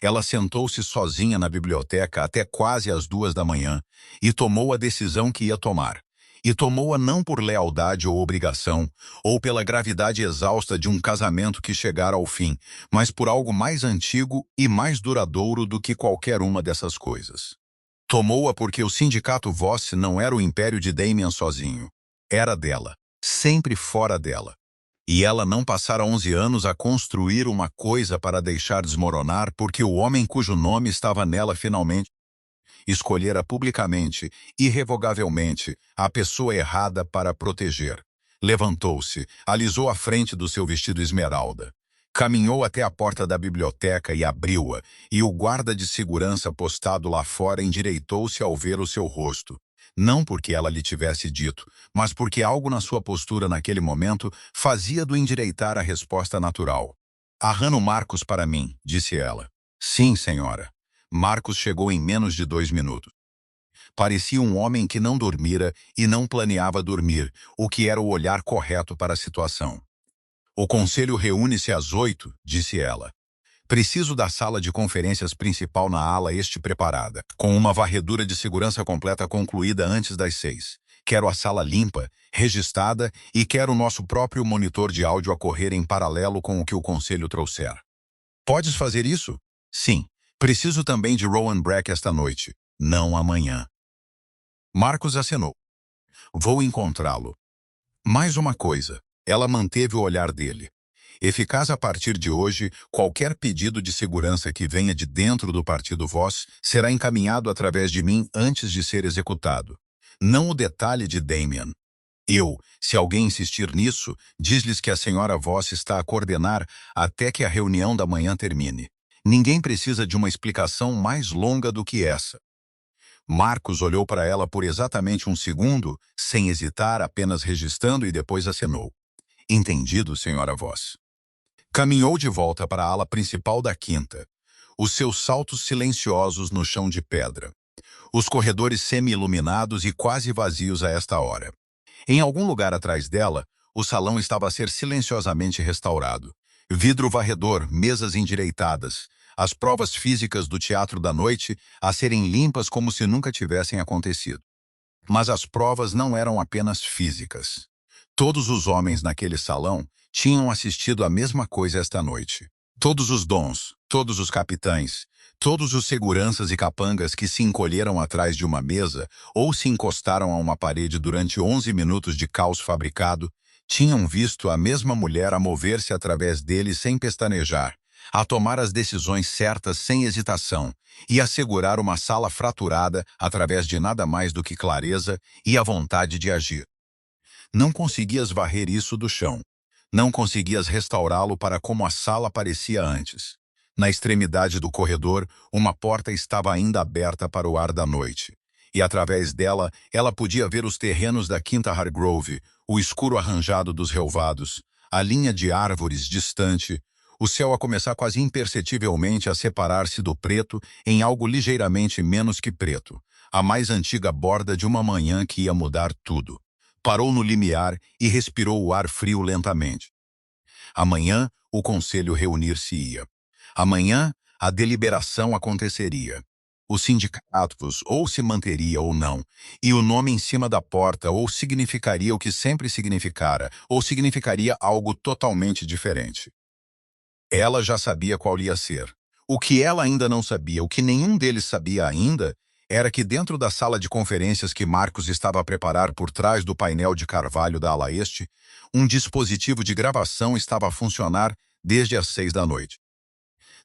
Speaker 1: Ela sentou-se sozinha na biblioteca até quase às 2 da manhã e tomou a decisão que ia tomar. E tomou-a não por lealdade ou obrigação, ou pela gravidade exausta de um casamento que chegara ao fim, mas por algo mais antigo e mais duradouro do que qualquer uma dessas coisas. Tomou-a porque o sindicato Voss não era o império de Damien sozinho. Era dela, sempre fora dela. E ela não passara 11 anos a construir uma coisa para deixar desmoronar porque o homem cujo nome estava nela finalmente escolhera publicamente, irrevogavelmente, a pessoa errada para proteger. Levantou-se, alisou a frente do seu vestido esmeralda. Caminhou até a porta da biblioteca e abriu-a, e o guarda de segurança postado lá fora endireitou-se ao ver o seu rosto. Não porque ela lhe tivesse dito, mas porque algo na sua postura naquele momento fazia-do endireitar a resposta natural. "Arrano Marcos para mim", disse ela. "Sim, senhora." Marcos chegou em menos de 2 minutos. Parecia um homem que não dormira e não planeava dormir, o que era o olhar correto para a situação. "O conselho reúne-se às 8, disse ela. "Preciso da sala de conferências principal na ala este preparada, com uma varredura de segurança completa concluída antes das 6. Quero a sala limpa, registrada e quero o nosso próprio monitor de áudio a correr em paralelo com o que o conselho trouxer." "Podes fazer isso?" "Sim. Preciso também de Rowan Breck esta noite, não amanhã." Marcos acenou. "Vou encontrá-lo." Mais uma coisa, ela manteve o olhar dele. "Eficaz a partir de hoje, qualquer pedido de segurança que venha de dentro do partido Voss será encaminhado através de mim antes de ser executado. Não o detalhe de Damien. Se alguém insistir nisso, diz-lhes que a senhora Voss está a coordenar até que a reunião da manhã termine. Ninguém precisa de uma explicação mais longa do que essa." Marcos olhou para ela por exatamente um segundo, sem hesitar, apenas registrando e depois acenou. "Entendido, senhora Voss." Caminhou de volta para a ala principal da quinta. Os seus saltos silenciosos no chão de pedra. Os corredores semi-iluminados e quase vazios a esta hora. Em algum lugar atrás dela, o salão estava a ser silenciosamente restaurado. Vidro varredor, mesas endireitadas, as provas físicas do teatro da noite a serem limpas como se nunca tivessem acontecido. Mas as provas não eram apenas físicas. Todos os homens naquele salão tinham assistido à mesma coisa esta noite. Todos os dons, todos os capitães, todos os seguranças e capangas que se encolheram atrás de uma mesa ou se encostaram a uma parede durante 11 minutos de caos fabricado, tinham visto a mesma mulher a mover-se através dele sem pestanejar, a tomar as decisões certas sem hesitação e a segurar uma sala fraturada através de nada mais do que clareza e a vontade de agir. Não conseguias varrer isso do chão. Não conseguias restaurá-lo para como a sala parecia antes. Na extremidade do corredor, uma porta estava ainda aberta para o ar da noite. E através dela, ela podia ver os terrenos da Quinta Hargrove, o escuro arranjado dos relvados, a linha de árvores distante, o céu a começar quase imperceptivelmente a separar-se do preto em algo ligeiramente menos que preto, a mais antiga borda de uma manhã que ia mudar tudo. Parou no limiar e respirou o ar frio lentamente. Amanhã, o conselho reunir-se-ia. Amanhã, a deliberação aconteceria. Os sindicatos ou se manteria ou não, e o nome em cima da porta ou significaria o que sempre significara, ou significaria algo totalmente diferente. Ela já sabia qual ia ser. O que ela ainda não sabia, o que nenhum deles sabia ainda, era que dentro da sala de conferências que Marcos estava a preparar por trás do painel de carvalho da ala este, um dispositivo de gravação estava a funcionar desde as 6 da noite.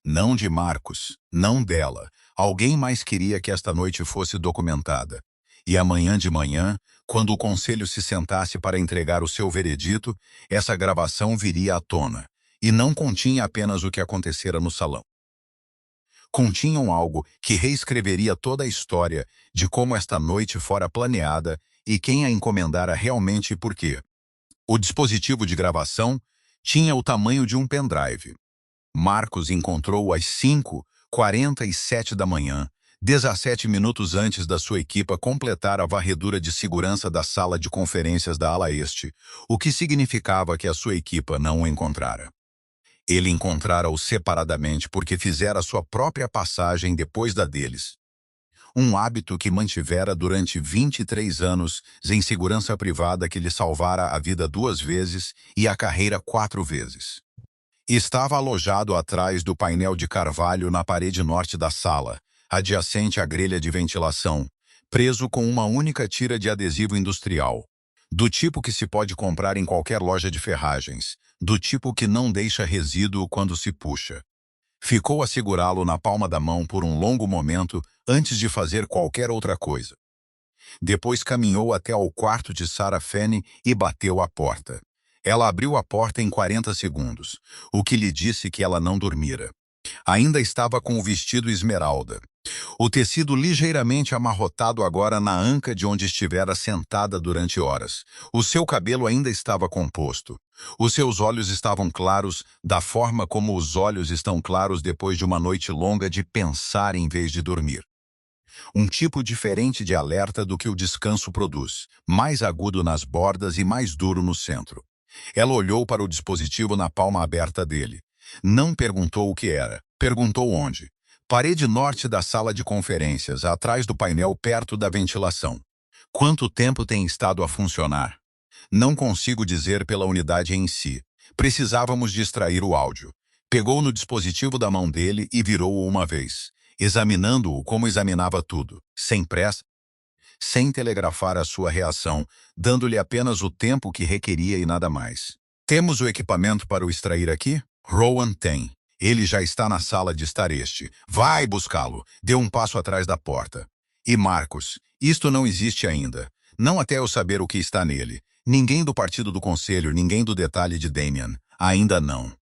Speaker 1: Não de Marcos, não dela. Alguém mais queria que esta noite fosse documentada. E amanhã de manhã, quando o conselho se sentasse para entregar o seu veredito, essa gravação viria à tona. E não continha apenas o que acontecera no salão. Continham algo que reescreveria toda a história de como esta noite fora planeada e quem a encomendara realmente e por quê. O dispositivo de gravação tinha o tamanho de um pendrive. Marcos encontrou-o às 5h47 da manhã, 17 minutos antes da sua equipa completar a varredura de segurança da sala de conferências da ala este, o que significava que a sua equipa não o encontrara. Ele encontrara-o separadamente porque fizera sua própria passagem depois da deles. Um hábito que mantivera durante 23 anos em segurança privada que lhe salvara a vida 2 vezes e a carreira 4 vezes. Estava alojado atrás do painel de carvalho na parede norte da sala, adjacente à grelha de ventilação, preso com uma única tira de adesivo industrial. Do tipo que se pode comprar em qualquer loja de ferragens, do tipo que não deixa resíduo quando se puxa. Ficou a segurá-lo na palma da mão por um longo momento antes de fazer qualquer outra coisa. Depois caminhou até ao quarto de Sarah Fanny e bateu à porta. Ela abriu a porta em 40 segundos, o que lhe disse que ela não dormira. Ainda estava com o vestido esmeralda. O tecido ligeiramente amarrotado agora na anca de onde estivera sentada durante horas. O seu cabelo ainda estava composto. Os seus olhos estavam claros, da forma como os olhos estão claros depois de uma noite longa de pensar em vez de dormir. Um tipo diferente de alerta do que o descanso produz, mais agudo nas bordas e mais duro no centro. Ela olhou para o dispositivo na palma aberta dele. Não perguntou o que era, perguntou onde. Parede norte da sala de conferências, atrás do painel perto da ventilação. Quanto tempo tem estado a funcionar? Não consigo dizer pela unidade em si. Precisávamos de extrair o áudio. Pegou no dispositivo da mão dele e virou-o uma vez, examinando-o como examinava tudo, sem pressa, sem telegrafar a sua reação, dando-lhe apenas o tempo que requeria e nada mais. Temos o equipamento para o extrair aqui? Rowan tem. Ele já está na sala de estar este. Vai buscá-lo. Deu um passo atrás da porta. E Marcos, isto não existe ainda. Não até eu saber o que está nele. Ninguém do partido do conselho, ninguém do detalhe de Damien. Ainda não.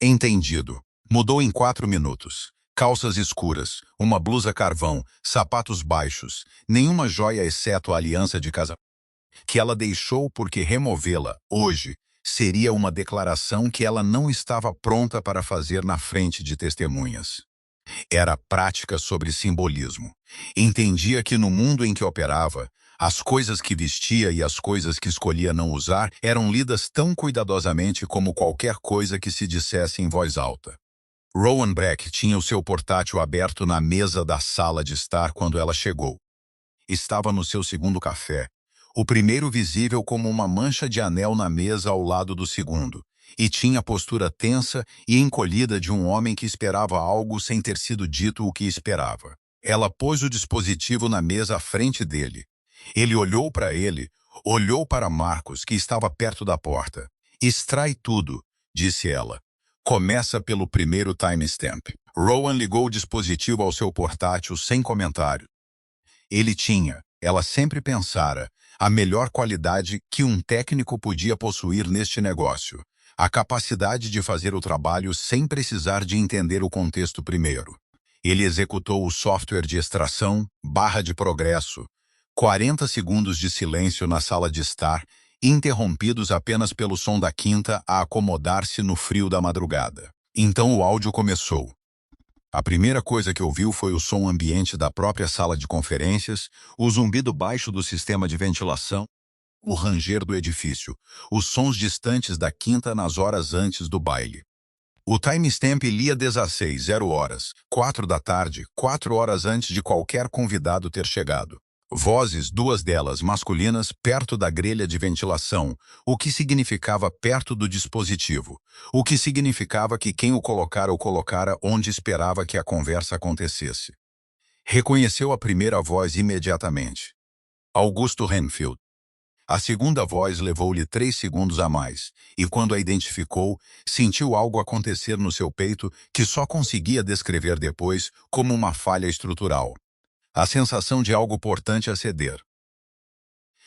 Speaker 1: Entendido. Mudou em 4 minutos. Calças escuras, uma blusa carvão, sapatos baixos, nenhuma joia exceto a aliança de casamento. Que ela deixou porque removê-la, hoje, seria uma declaração que ela não estava pronta para fazer na frente de testemunhas. Era prática sobre simbolismo. Entendia que no mundo em que operava, as coisas que vestia e as coisas que escolhia não usar eram lidas tão cuidadosamente como qualquer coisa que se dissesse em voz alta. Rowan Breck tinha o seu portátil aberto na mesa da sala de estar quando ela chegou. Estava no seu segundo café, o primeiro visível como uma mancha de anel na mesa ao lado do segundo, e tinha a postura tensa e encolhida de um homem que esperava algo sem ter sido dito o que esperava. Ela pôs o dispositivo na mesa à frente dele. Ele olhou para ele, olhou para Marcos, que estava perto da porta. Extrai tudo, disse ela. Começa pelo primeiro timestamp. Rowan ligou o dispositivo ao seu portátil sem comentário. Ele tinha, ela sempre pensara, a melhor qualidade que um técnico podia possuir neste negócio. A capacidade de fazer o trabalho sem precisar de entender o contexto primeiro. Ele executou o software de extração, barra de progresso. 40 segundos de silêncio na sala de estar, interrompidos apenas pelo som da quinta a acomodar-se no frio da madrugada. Então o áudio começou. A primeira coisa que ouviu foi o som ambiente da própria sala de conferências, o zumbido baixo do sistema de ventilação, o ranger do edifício, os sons distantes da quinta nas horas antes do baile. O timestamp lia 16:00, 4 da tarde, 4 horas antes de qualquer convidado ter chegado. Vozes, 2 delas masculinas, perto da grelha de ventilação, o que significava perto do dispositivo, o que significava que quem o colocara onde esperava que a conversa acontecesse. Reconheceu a primeira voz imediatamente. Augusto Renfield. A segunda voz levou-lhe 3 segundos a mais, e quando a identificou, sentiu algo acontecer no seu peito que só conseguia descrever depois como uma falha estrutural. A sensação de algo portante a ceder.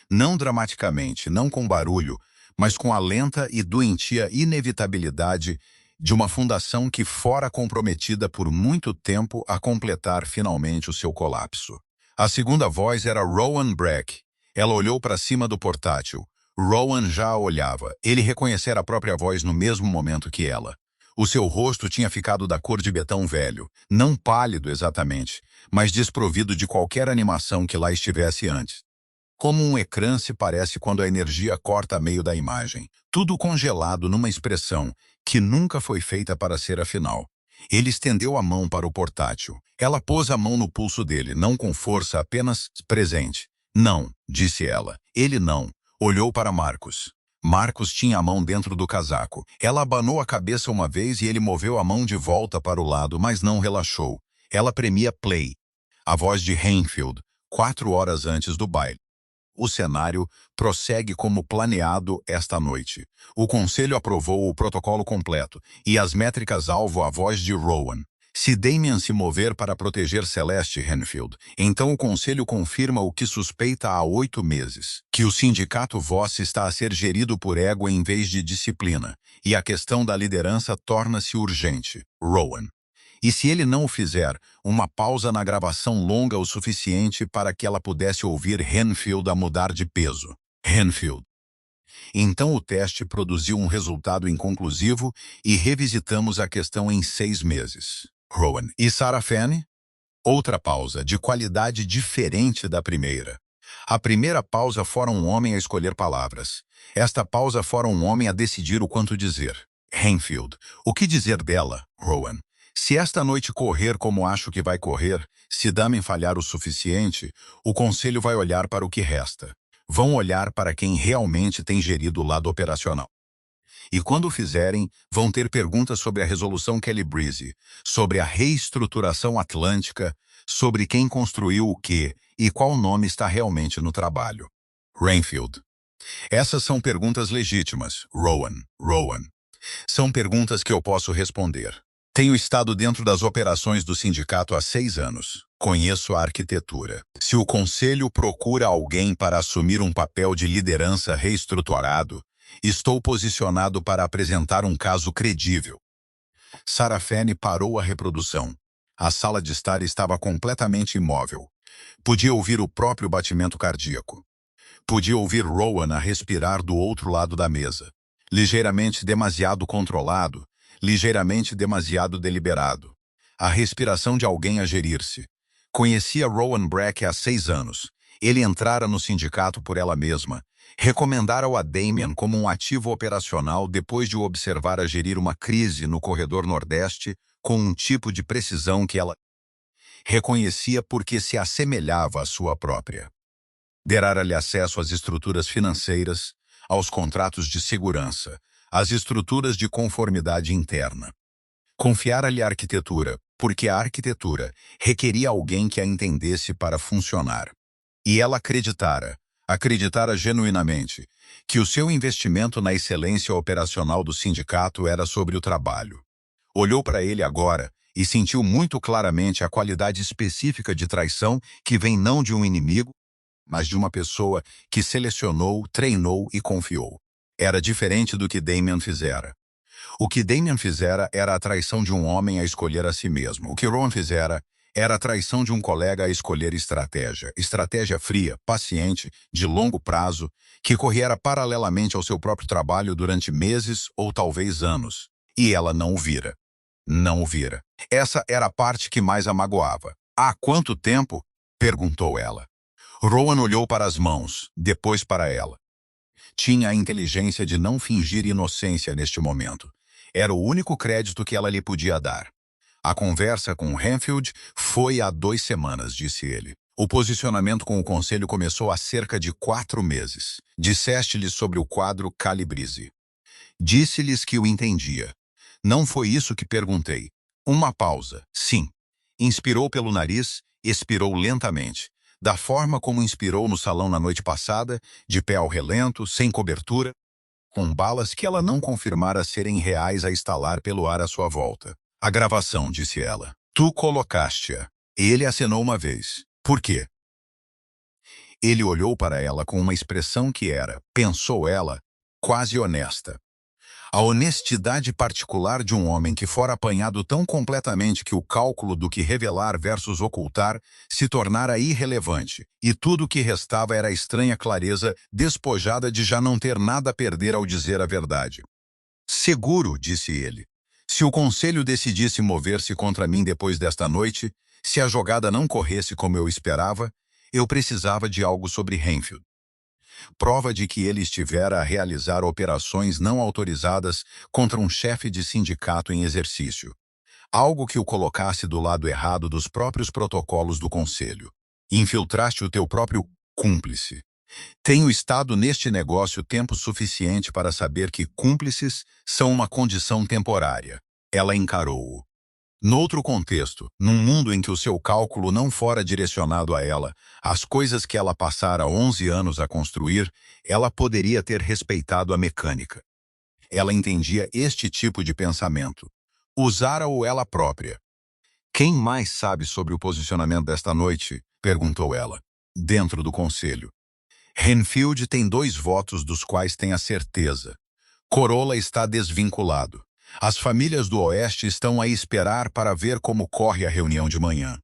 Speaker 1: Não dramaticamente, não com barulho, mas com a lenta e doentia inevitabilidade de uma fundação que fora comprometida por muito tempo a completar finalmente o seu colapso. A segunda voz era Rowan Breck. Ela olhou para cima do portátil. Rowan já a olhava. Ele reconhecera a própria voz no mesmo momento que ela. O seu rosto tinha ficado da cor de betão velho, não pálido exatamente, mas desprovido de qualquer animação que lá estivesse antes. Como um ecrã se parece quando a energia corta a meio da imagem, tudo congelado numa expressão que nunca foi feita para ser afinal. Ele estendeu a mão para o portátil. Ela pôs a mão no pulso dele, não com força, apenas presente. Não, disse ela. Ele não. Olhou para Marcos. Marcos tinha a mão dentro do casaco. Ela abanou a cabeça uma vez e ele moveu a mão de volta para o lado, mas não relaxou. Ela premia play. A voz de Renfield, 4 horas antes do baile. O cenário prossegue como planeado esta noite. O conselho aprovou o protocolo completo e as métricas-alvo à voz de Rowan. Se Damien se mover para proteger Celeste Renfield, então o conselho confirma o que suspeita há 8 meses, que o sindicato Voss está a ser gerido por ego em vez de disciplina, e a questão da liderança torna-se urgente. Rowan. E se ele não o fizer, uma pausa na gravação longa o suficiente para que ela pudesse ouvir Renfield a mudar de peso. Renfield. Então o teste produziu um resultado inconclusivo e revisitamos a questão em 6 meses. Rowan. E Sarah Fanny? Outra pausa, de qualidade diferente da primeira. A primeira pausa fora um homem a escolher palavras. Esta pausa fora um homem a decidir o quanto dizer. Renfield. O que dizer dela, Rowan? Se esta noite correr como acho que vai correr, se Damien falhar o suficiente, o conselho vai olhar para o que resta. Vão olhar para quem realmente tem gerido o lado operacional. E quando o fizerem, vão ter perguntas sobre a resolução Kelly Breeze, sobre a reestruturação atlântica, sobre quem construiu o quê e qual nome está realmente no trabalho. Renfield. Essas são perguntas legítimas, Rowan. São perguntas que eu posso responder. Tenho estado dentro das operações do sindicato há 6 anos. Conheço a arquitetura. Se o conselho procura alguém para assumir um papel de liderança reestruturado, estou posicionado para apresentar um caso credível. Sarah Fanny parou a reprodução. A sala de estar estava completamente imóvel. Podia ouvir o próprio batimento cardíaco. Podia ouvir Rowan a respirar do outro lado da mesa. Ligeiramente demasiado controlado, ligeiramente demasiado deliberado. A respiração de alguém a gerir-se. Conhecia Rowan Breck há 6 anos. Ele entrara no sindicato por ela mesma. Recomendara-o a Damien como um ativo operacional depois de o observar a gerir uma crise no corredor nordeste com um tipo de precisão que ela reconhecia porque se assemelhava à sua própria. Dera-lhe acesso às estruturas financeiras, aos contratos de segurança, às estruturas de conformidade interna. Confiara-lhe a arquitetura, porque a arquitetura requeria alguém que a entendesse para funcionar. E ela acreditara genuinamente, que o seu investimento na excelência operacional do sindicato era sobre o trabalho. Olhou para ele agora e sentiu muito claramente a qualidade específica de traição que vem não de um inimigo, mas de uma pessoa que selecionou, treinou e confiou. Era diferente do que Damien fizera. O que Damien fizera era a traição de um homem a escolher a si mesmo. O que Rowan fizera era a traição de um colega a escolher estratégia. Estratégia fria, paciente, de longo prazo, que correra paralelamente ao seu próprio trabalho durante meses ou talvez anos. E ela não o vira. Não o vira. Essa era a parte que mais a magoava. Há quanto tempo? Perguntou ela. Rowan olhou para as mãos, depois para ela. Tinha a inteligência de não fingir inocência neste momento. Era o único crédito que ela lhe podia dar. A conversa com Renfield foi há 2 semanas, disse ele. O posicionamento com o conselho começou há cerca de 4 meses. Disseste-lhes sobre o quadro Calibrize. Disse-lhes que o entendia. Não foi isso que perguntei. Uma pausa. Sim. Inspirou pelo nariz, expirou lentamente. Da forma como inspirou no salão na noite passada, de pé ao relento, sem cobertura, com balas que ela não confirmara serem reais a estalar pelo ar à sua volta. A gravação, disse ela. Tu colocaste-a. Ele acenou uma vez. Por quê? Ele olhou para ela com uma expressão que era, pensou ela, quase honesta. A honestidade particular de um homem que fora apanhado tão completamente que o cálculo do que revelar versus ocultar se tornara irrelevante, e tudo o que restava era a estranha clareza despojada de já não ter nada a perder ao dizer a verdade. Seguro, disse ele. Se o conselho decidisse mover-se contra mim depois desta noite, se a jogada não corresse como eu esperava, eu precisava de algo sobre Renfield. Prova de que ele estivera a realizar operações não autorizadas contra um chefe de sindicato em exercício. Algo que o colocasse do lado errado dos próprios protocolos do conselho. Infiltraste o teu próprio cúmplice. Tenho estado neste negócio tempo suficiente para saber que cúmplices são uma condição temporária. Ela encarou-o. Noutro contexto, num mundo em que o seu cálculo não fora direcionado a ela, as coisas que ela passara 11 anos a construir, ela poderia ter respeitado a mecânica. Ela entendia este tipo de pensamento. Usara-o ela própria. Quem mais sabe sobre o posicionamento desta noite? Perguntou ela. Dentro do conselho. Renfield tem 2 votos dos quais tem a certeza. Corolla está desvinculado. As famílias do Oeste estão a esperar para ver como corre a reunião de manhã.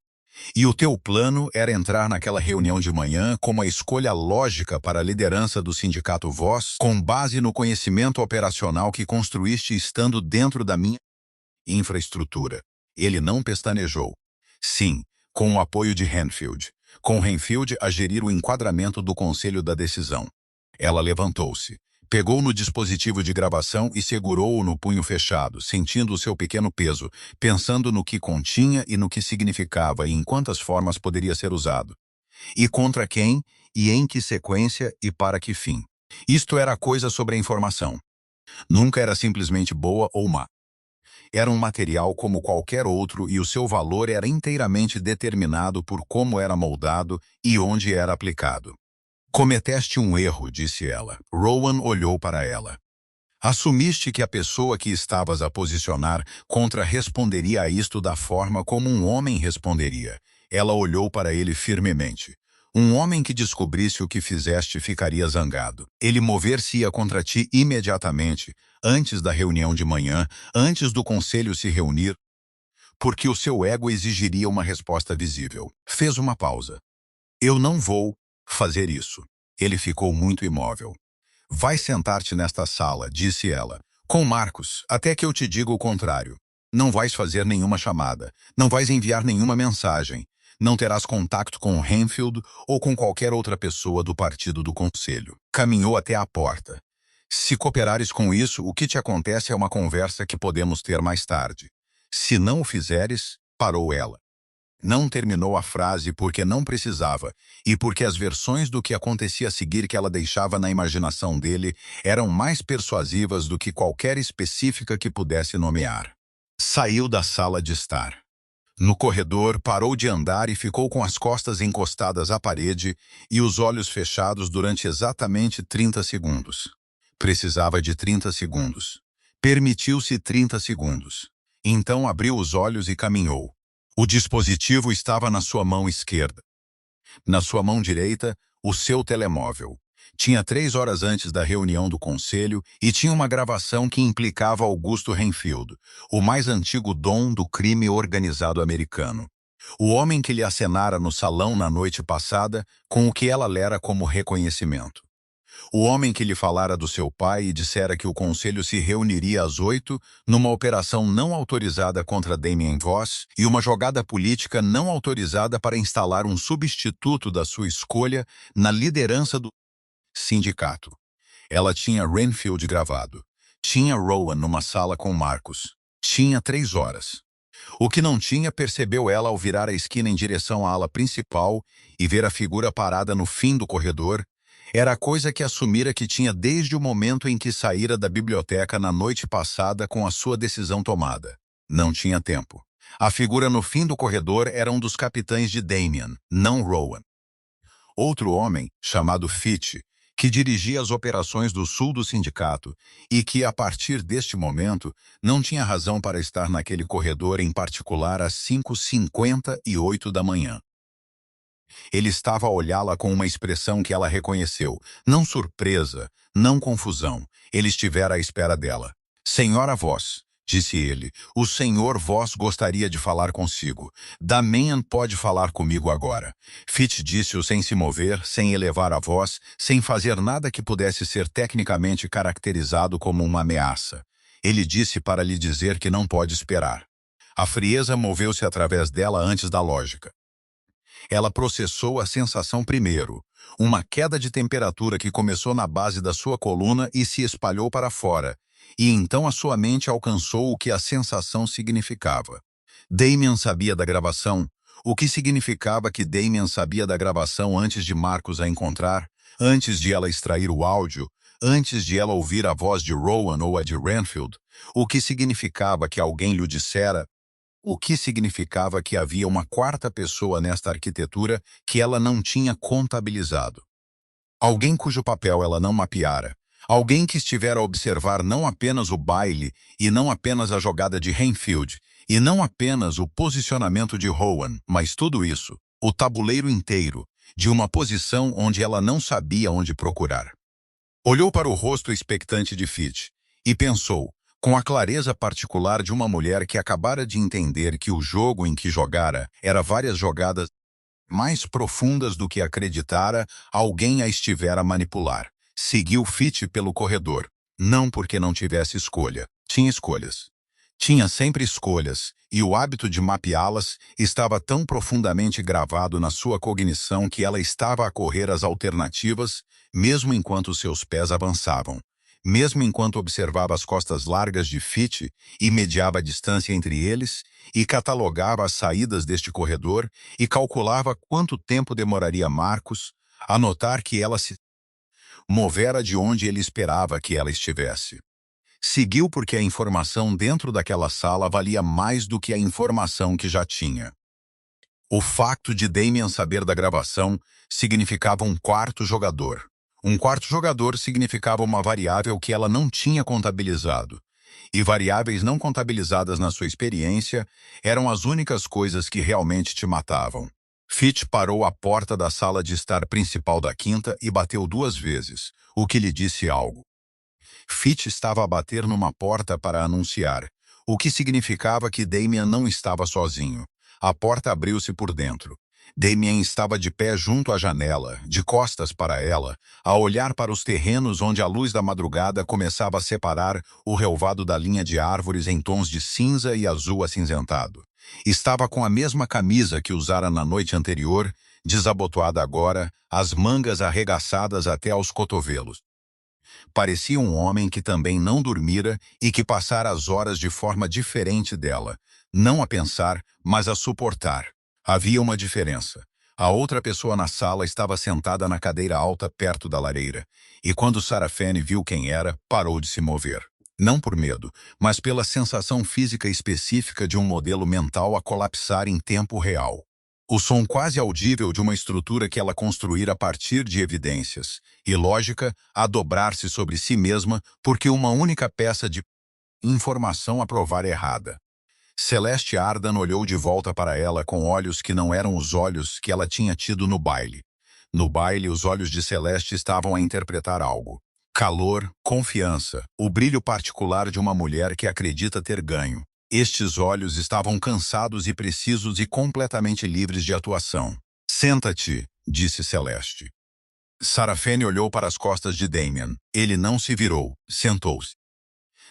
Speaker 1: E o teu plano era entrar naquela reunião de manhã como a escolha lógica para a liderança do Sindicato Voz, com base no conhecimento operacional que construíste estando dentro da minha infraestrutura. Ele não pestanejou. Sim, com o apoio de Renfield. Com Renfield a gerir o enquadramento do conselho da decisão. Ela levantou-se. Pegou no dispositivo de gravação e segurou-o no punho fechado, sentindo o seu pequeno peso, pensando no que continha e no que significava e em quantas formas poderia ser usado. E contra quem, e em que sequência e para que fim. Isto era coisa sobre a informação. Nunca era simplesmente boa ou má. Era um material como qualquer outro e o seu valor era inteiramente determinado por como era moldado e onde era aplicado. Cometeste um erro, disse ela. Rowan olhou para ela. Assumiste que a pessoa que estavas a posicionar contra responderia a isto da forma como um homem responderia. Ela olhou para ele firmemente. Um homem que descobrisse o que fizeste ficaria zangado. Ele mover-se-ia contra ti imediatamente, antes da reunião de manhã, antes do conselho se reunir, porque o seu ego exigiria uma resposta visível. Fez uma pausa. Eu não vou fazer isso. Ele ficou muito imóvel. Vai sentar-te nesta sala, disse ela, com Marcos, até que eu te diga o contrário. Não vais fazer nenhuma chamada, não vais enviar nenhuma mensagem, não terás contato com Renfield ou com qualquer outra pessoa do partido do conselho. Caminhou até a porta. Se cooperares com isso, o que te acontece é uma conversa que podemos ter mais tarde. Se não o fizeres, parou ela. Não terminou a frase porque não precisava, e porque as versões do que acontecia a seguir que ela deixava na imaginação dele eram mais persuasivas do que qualquer específica que pudesse nomear. Saiu da sala de estar. No corredor, parou de andar e ficou com as costas encostadas à parede e os olhos fechados durante exatamente 30 segundos. Precisava de 30 segundos. Permitiu-se 30 segundos. Então abriu os olhos e caminhou. O dispositivo estava na sua mão esquerda. Na sua mão direita, o seu telemóvel. Tinha 3 horas antes da reunião do conselho e tinha uma gravação que implicava Augusto Renfield, o mais antigo dom do crime organizado americano. O homem que lhe acenara no salão na noite passada com o que ela lera como reconhecimento. O homem que lhe falara do seu pai e dissera que o conselho se reuniria às 8 numa operação não autorizada contra Damien Voss e uma jogada política não autorizada para instalar um substituto da sua escolha na liderança do sindicato. Ela tinha Renfield gravado. Tinha Rowan numa sala com Marcos. Tinha 3 horas. O que não tinha, percebeu ela ao virar a esquina em direção à ala principal e ver a figura parada no fim do corredor, era a coisa que assumira que tinha desde o momento em que saíra da biblioteca na noite passada com a sua decisão tomada. Não tinha tempo. A figura no fim do corredor era um dos capitães de Damien, não Rowan. Outro homem, chamado Fitch, que dirigia as operações do sul do sindicato e que, a partir deste momento, não tinha razão para estar naquele corredor em particular às 5h58 da manhã. Ele estava a olhá-la com uma expressão que ela reconheceu, não surpresa, não confusão. Ele estivera à espera dela. Senhora Voss, disse ele, o senhor Voss gostaria de falar consigo. Damien pode falar comigo agora. Fitch disse-o sem se mover, sem elevar a voz, sem fazer nada que pudesse ser tecnicamente caracterizado como uma ameaça. Ele disse para lhe dizer que não pode esperar. A frieza moveu-se através dela antes da lógica. Ela processou a sensação primeiro, uma queda de temperatura que começou na base da sua coluna e se espalhou para fora, e então a sua mente alcançou o que a sensação significava. Damien sabia da gravação, o que significava que Damien sabia da gravação antes de Marcos a encontrar, antes de ela extrair o áudio, antes de ela ouvir a voz de Rowan ou a de Renfield, o que significava que alguém lhe dissera o que significava que havia uma quarta pessoa nesta arquitetura que ela não tinha contabilizado. Alguém cujo papel ela não mapeara. Alguém que estivera a observar não apenas o baile e não apenas a jogada de Henfield e não apenas o posicionamento de Rowan, mas tudo isso, o tabuleiro inteiro, de uma posição onde ela não sabia onde procurar. Olhou para o rosto expectante de Fitch e pensou, com a clareza particular de uma mulher que acabara de entender que o jogo em que jogara era várias jogadas mais profundas do que acreditara, alguém a estivera a manipular. Seguiu Fitch pelo corredor, não porque não tivesse escolha. Tinha escolhas. Tinha sempre escolhas, e o hábito de mapeá-las estava tão profundamente gravado na sua cognição que ela estava a correr as alternativas, mesmo enquanto seus pés avançavam. Mesmo enquanto observava as costas largas de Fitch e mediava a distância entre eles, e catalogava as saídas deste corredor, e calculava quanto tempo demoraria Marcos a notar que ela se movera de onde ele esperava que ela estivesse. Seguiu porque a informação dentro daquela sala valia mais do que a informação que já tinha. O facto de Damien saber da gravação significava um quarto jogador. Um quarto jogador significava uma variável que ela não tinha contabilizado. E variáveis não contabilizadas na sua experiência eram as únicas coisas que realmente te matavam. Fitch parou à porta da sala de estar principal da quinta e bateu 2 vezes, o que lhe disse algo. Fitch estava a bater numa porta para anunciar, o que significava que Damien não estava sozinho. A porta abriu-se por dentro. Damien estava de pé junto à janela, de costas para ela, a olhar para os terrenos onde a luz da madrugada começava a separar o relvado da linha de árvores em tons de cinza e azul acinzentado. Estava com a mesma camisa que usara na noite anterior, desabotoada agora, as mangas arregaçadas até aos cotovelos. Parecia um homem que também não dormira e que passara as horas de forma diferente dela, não a pensar, mas a suportar. Havia uma diferença. A outra pessoa na sala estava sentada na cadeira alta perto da lareira, e quando Sarah Fanny viu quem era, parou de se mover. Não por medo, mas pela sensação física específica de um modelo mental a colapsar em tempo real. O som quase audível de uma estrutura que ela construíra a partir de evidências, e lógica a dobrar-se sobre si mesma porque uma única peça de informação a provar errada. Celeste Ardan olhou de volta para ela com olhos que não eram os olhos que ela tinha tido no baile. No baile, os olhos de Celeste estavam a interpretar algo. Calor, confiança, o brilho particular de uma mulher que acredita ter ganho. Estes olhos estavam cansados e precisos e completamente livres de atuação. Senta-te, disse Celeste. Sarah Fanny olhou para as costas de Damien. Ele não se virou, sentou-se.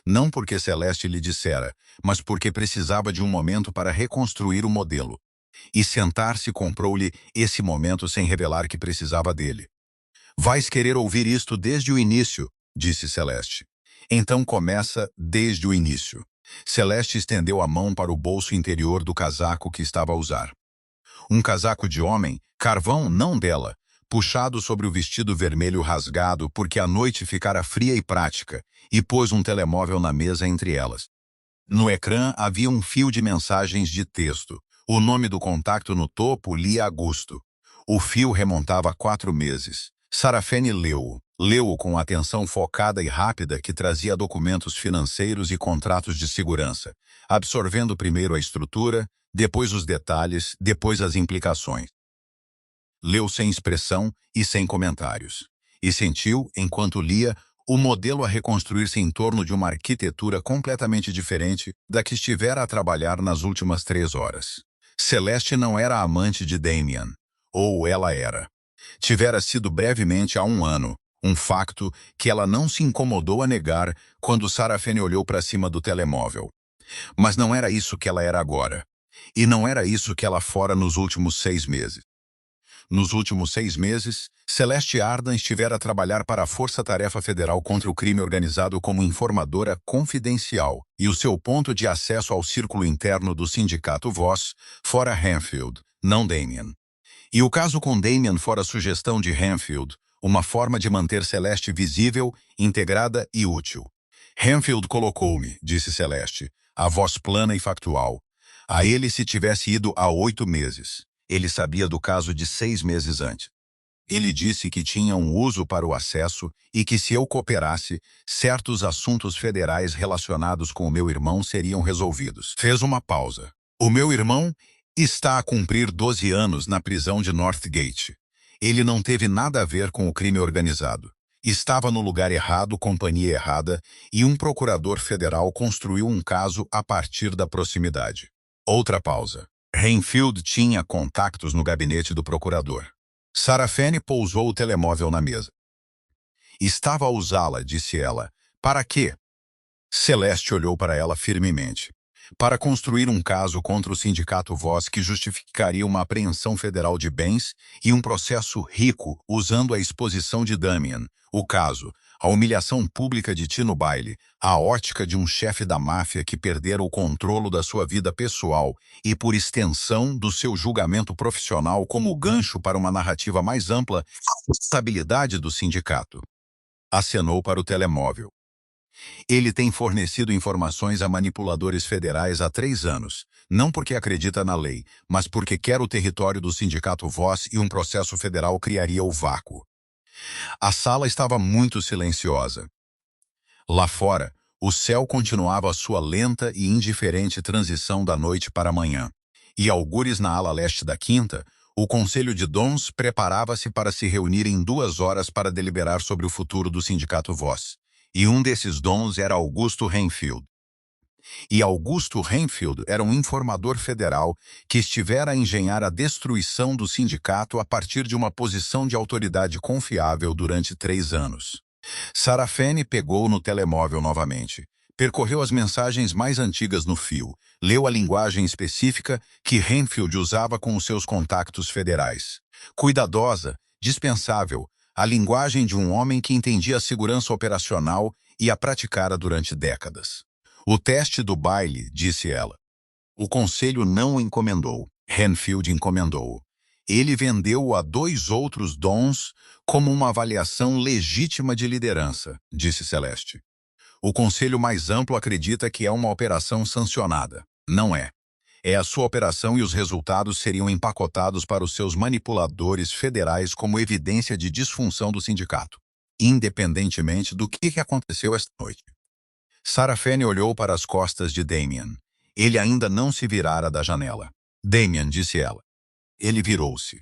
Speaker 1: Não porque Celeste lhe dissera, mas porque precisava de um momento para reconstruir o modelo. E sentar-se comprou-lhe esse momento sem revelar que precisava dele. Vais querer ouvir isto desde o início, disse Celeste. Então começa desde o início. Celeste estendeu a mão para o bolso interior do casaco que estava a usar. Um casaco de homem, carvão não dela, puxado sobre o vestido vermelho rasgado porque a noite ficara fria e prática, e pôs um telemóvel na mesa entre elas. No ecrã havia um fio de mensagens de texto. O nome do contacto no topo lia Augusto. O fio remontava a 4 meses. Sarah Fanny leu-o. Leu-o com atenção focada e rápida que trazia documentos financeiros e contratos de segurança, absorvendo primeiro a estrutura, depois os detalhes, depois as implicações. Leu sem expressão e sem comentários. E sentiu, enquanto lia, o modelo a reconstruir-se em torno de uma arquitetura completamente diferente da que estivera a trabalhar nas últimas 3 horas. Celeste não era a amante de Damien. Ou ela era. Tivera sido brevemente há 1 ano, um facto que ela não se incomodou a negar quando Sarah Fanny olhou para cima do telemóvel. Mas não era isso que ela era agora. E não era isso que ela fora nos últimos 6 meses. Nos últimos 6 meses, Celeste Ardan estivera a trabalhar para a Força Tarefa Federal contra o Crime Organizado como informadora confidencial, e o seu ponto de acesso ao círculo interno do sindicato Voss fora Henfield, não Damien. E o caso com Damien fora sugestão de Henfield, uma forma de manter Celeste visível, integrada e útil. Henfield colocou-me, disse Celeste, a voz plana e factual. A ele se tivesse ido há 8 meses. Ele sabia do caso de 6 meses antes. Ele disse que tinha um uso para o acesso e que se eu cooperasse, certos assuntos federais relacionados com o meu irmão seriam resolvidos. Fez uma pausa. O meu irmão está a cumprir 12 anos na prisão de Northgate. Ele não teve nada a ver com o crime organizado. Estava no lugar errado, companhia errada, e um procurador federal construiu um caso a partir da proximidade. Outra pausa. Renfield tinha contactos no gabinete do procurador. Sarafene pousou o telemóvel na mesa. Estava a usá-la, disse ela. Para quê? Celeste olhou para ela firmemente. Para construir um caso contra o Sindicato Voz que justificaria uma apreensão federal de bens e um processo rico usando a exposição de Damian, o caso, a humilhação pública de Tino Bailey, a ótica de um chefe da máfia que perdera o controle da sua vida pessoal e, por extensão, do seu julgamento profissional como gancho para uma narrativa mais ampla, a estabilidade do sindicato. Acenou para o telemóvel. Ele tem fornecido informações a manipuladores federais há 3 anos, não porque acredita na lei, mas porque quer o território do Sindicato Voz e um processo federal criaria o vácuo. A sala estava muito silenciosa. Lá fora, o céu continuava a sua lenta e indiferente transição da noite para a manhã. E algures na ala leste da quinta, o Conselho de Dons preparava-se para se reunir em 2 horas para deliberar sobre o futuro do Sindicato Voz. E um desses dons era Augusto Renfield. E Augusto Renfield era um informador federal que estivera a engenhar a destruição do sindicato a partir de uma posição de autoridade confiável durante 3 anos. Sarafene pegou no telemóvel novamente. Percorreu as mensagens mais antigas no fio. Leu a linguagem específica que Renfield usava com os seus contactos federais. Cuidadosa, dispensável, a linguagem de um homem que entendia a segurança operacional e a praticara durante décadas. O teste do baile, disse ela. O conselho não o encomendou. Renfield encomendou-o. Ele vendeu-o a 2 outros dons como uma avaliação legítima de liderança, disse Celeste. O conselho mais amplo acredita que é uma operação sancionada. Não é. É a sua operação e os resultados seriam empacotados para os seus manipuladores federais como evidência de disfunção do sindicato, independentemente do que aconteceu esta noite. Sarafene olhou para as costas de Damian. Ele ainda não se virara da janela. Damian, disse ela. Ele virou-se.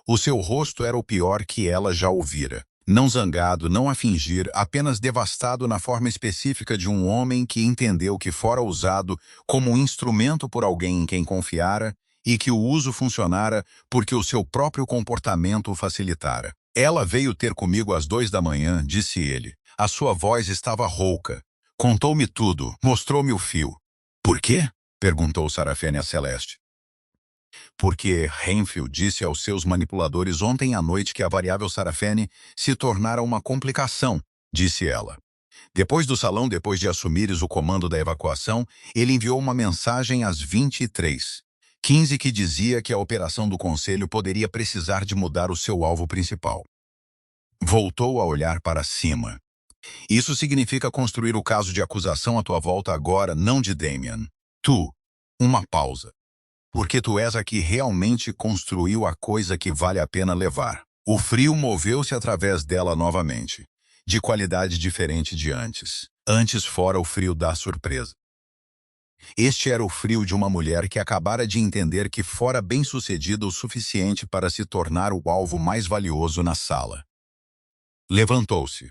Speaker 1: O seu rosto era o pior que ela já ouvira. Não zangado, não a fingir, apenas devastado na forma específica de um homem que entendeu que fora usado como um instrumento por alguém em quem confiara e que o uso funcionara porque o seu próprio comportamento o facilitara. Ela veio ter comigo às 2 da manhã, disse ele. A sua voz estava rouca. Contou-me tudo, mostrou-me o fio. Por quê? Perguntou Sarafene a Celeste. Porque Renfield disse aos seus manipuladores ontem à noite que a variável Sarafene se tornara uma complicação, disse ela. Depois do salão, depois de assumires o comando da evacuação, ele enviou uma mensagem às 23h15 que dizia que a operação do Conselho poderia precisar de mudar o seu alvo principal. Voltou a olhar para cima. Isso significa construir o caso de acusação à tua volta agora, não de Damian. Tu. Uma pausa. Porque tu és a que realmente construiu a coisa que vale a pena levar. O frio moveu-se através dela novamente, de qualidade diferente de antes. Antes fora o frio da surpresa. Este era o frio de uma mulher que acabara de entender que fora bem-sucedida o suficiente para se tornar o alvo mais valioso na sala. Levantou-se.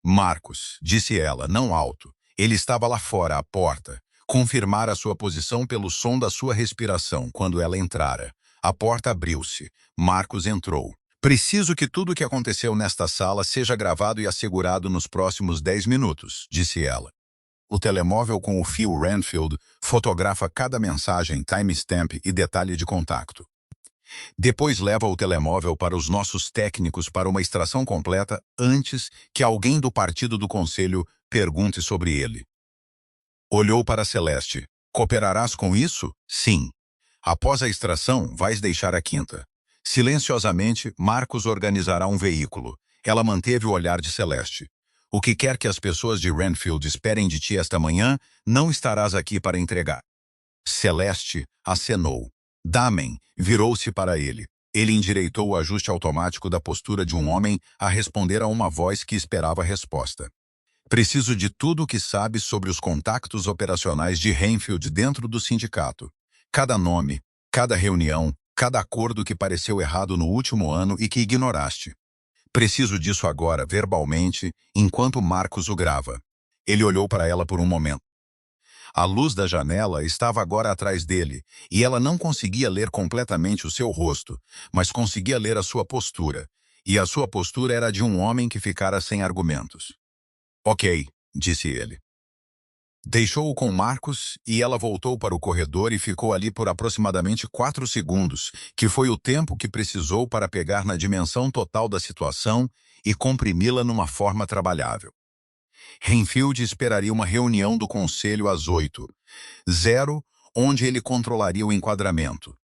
Speaker 1: Marcos, disse ela, não alto. Ele estava lá fora, à porta. Confirmara sua posição pelo som da sua respiração quando ela entrara. A porta abriu-se. Marcos entrou. Preciso que tudo o que aconteceu nesta sala seja gravado e assegurado nos próximos 10 minutos, disse ela. O telemóvel com o fio Renfield fotografa cada mensagem, timestamp e detalhe de contato. Depois leva o telemóvel para os nossos técnicos para uma extração completa antes que alguém do partido do conselho pergunte sobre ele. Olhou para Celeste. Cooperarás com isso? Sim. Após a extração, vais deixar a quinta. Silenciosamente, Marcos organizará um veículo. Ela manteve o olhar de Celeste. O que quer que as pessoas de Renfield esperem de ti esta manhã, não estarás aqui para entregar. Celeste acenou. Damen virou-se para ele. Ele endireitou o ajuste automático da postura de um homem a responder a uma voz que esperava a resposta. Preciso de tudo o que sabe sobre os contactos operacionais de Renfield dentro do sindicato. Cada nome, cada reunião, cada acordo que pareceu errado no último ano e que ignoraste. Preciso disso agora, verbalmente, enquanto Marcos o grava. Ele olhou para ela por um momento. A luz da janela estava agora atrás dele, e ela não conseguia ler completamente o seu rosto, mas conseguia ler a sua postura. E a sua postura era de um homem que ficara sem argumentos. Ok, disse ele. Deixou-o com Marcos e ela voltou para o corredor e ficou ali por aproximadamente 4 segundos, que foi o tempo que precisou para pegar na dimensão total da situação e comprimi-la numa forma trabalhável. Renfield esperaria uma reunião do conselho às 8h, onde ele controlaria o enquadramento,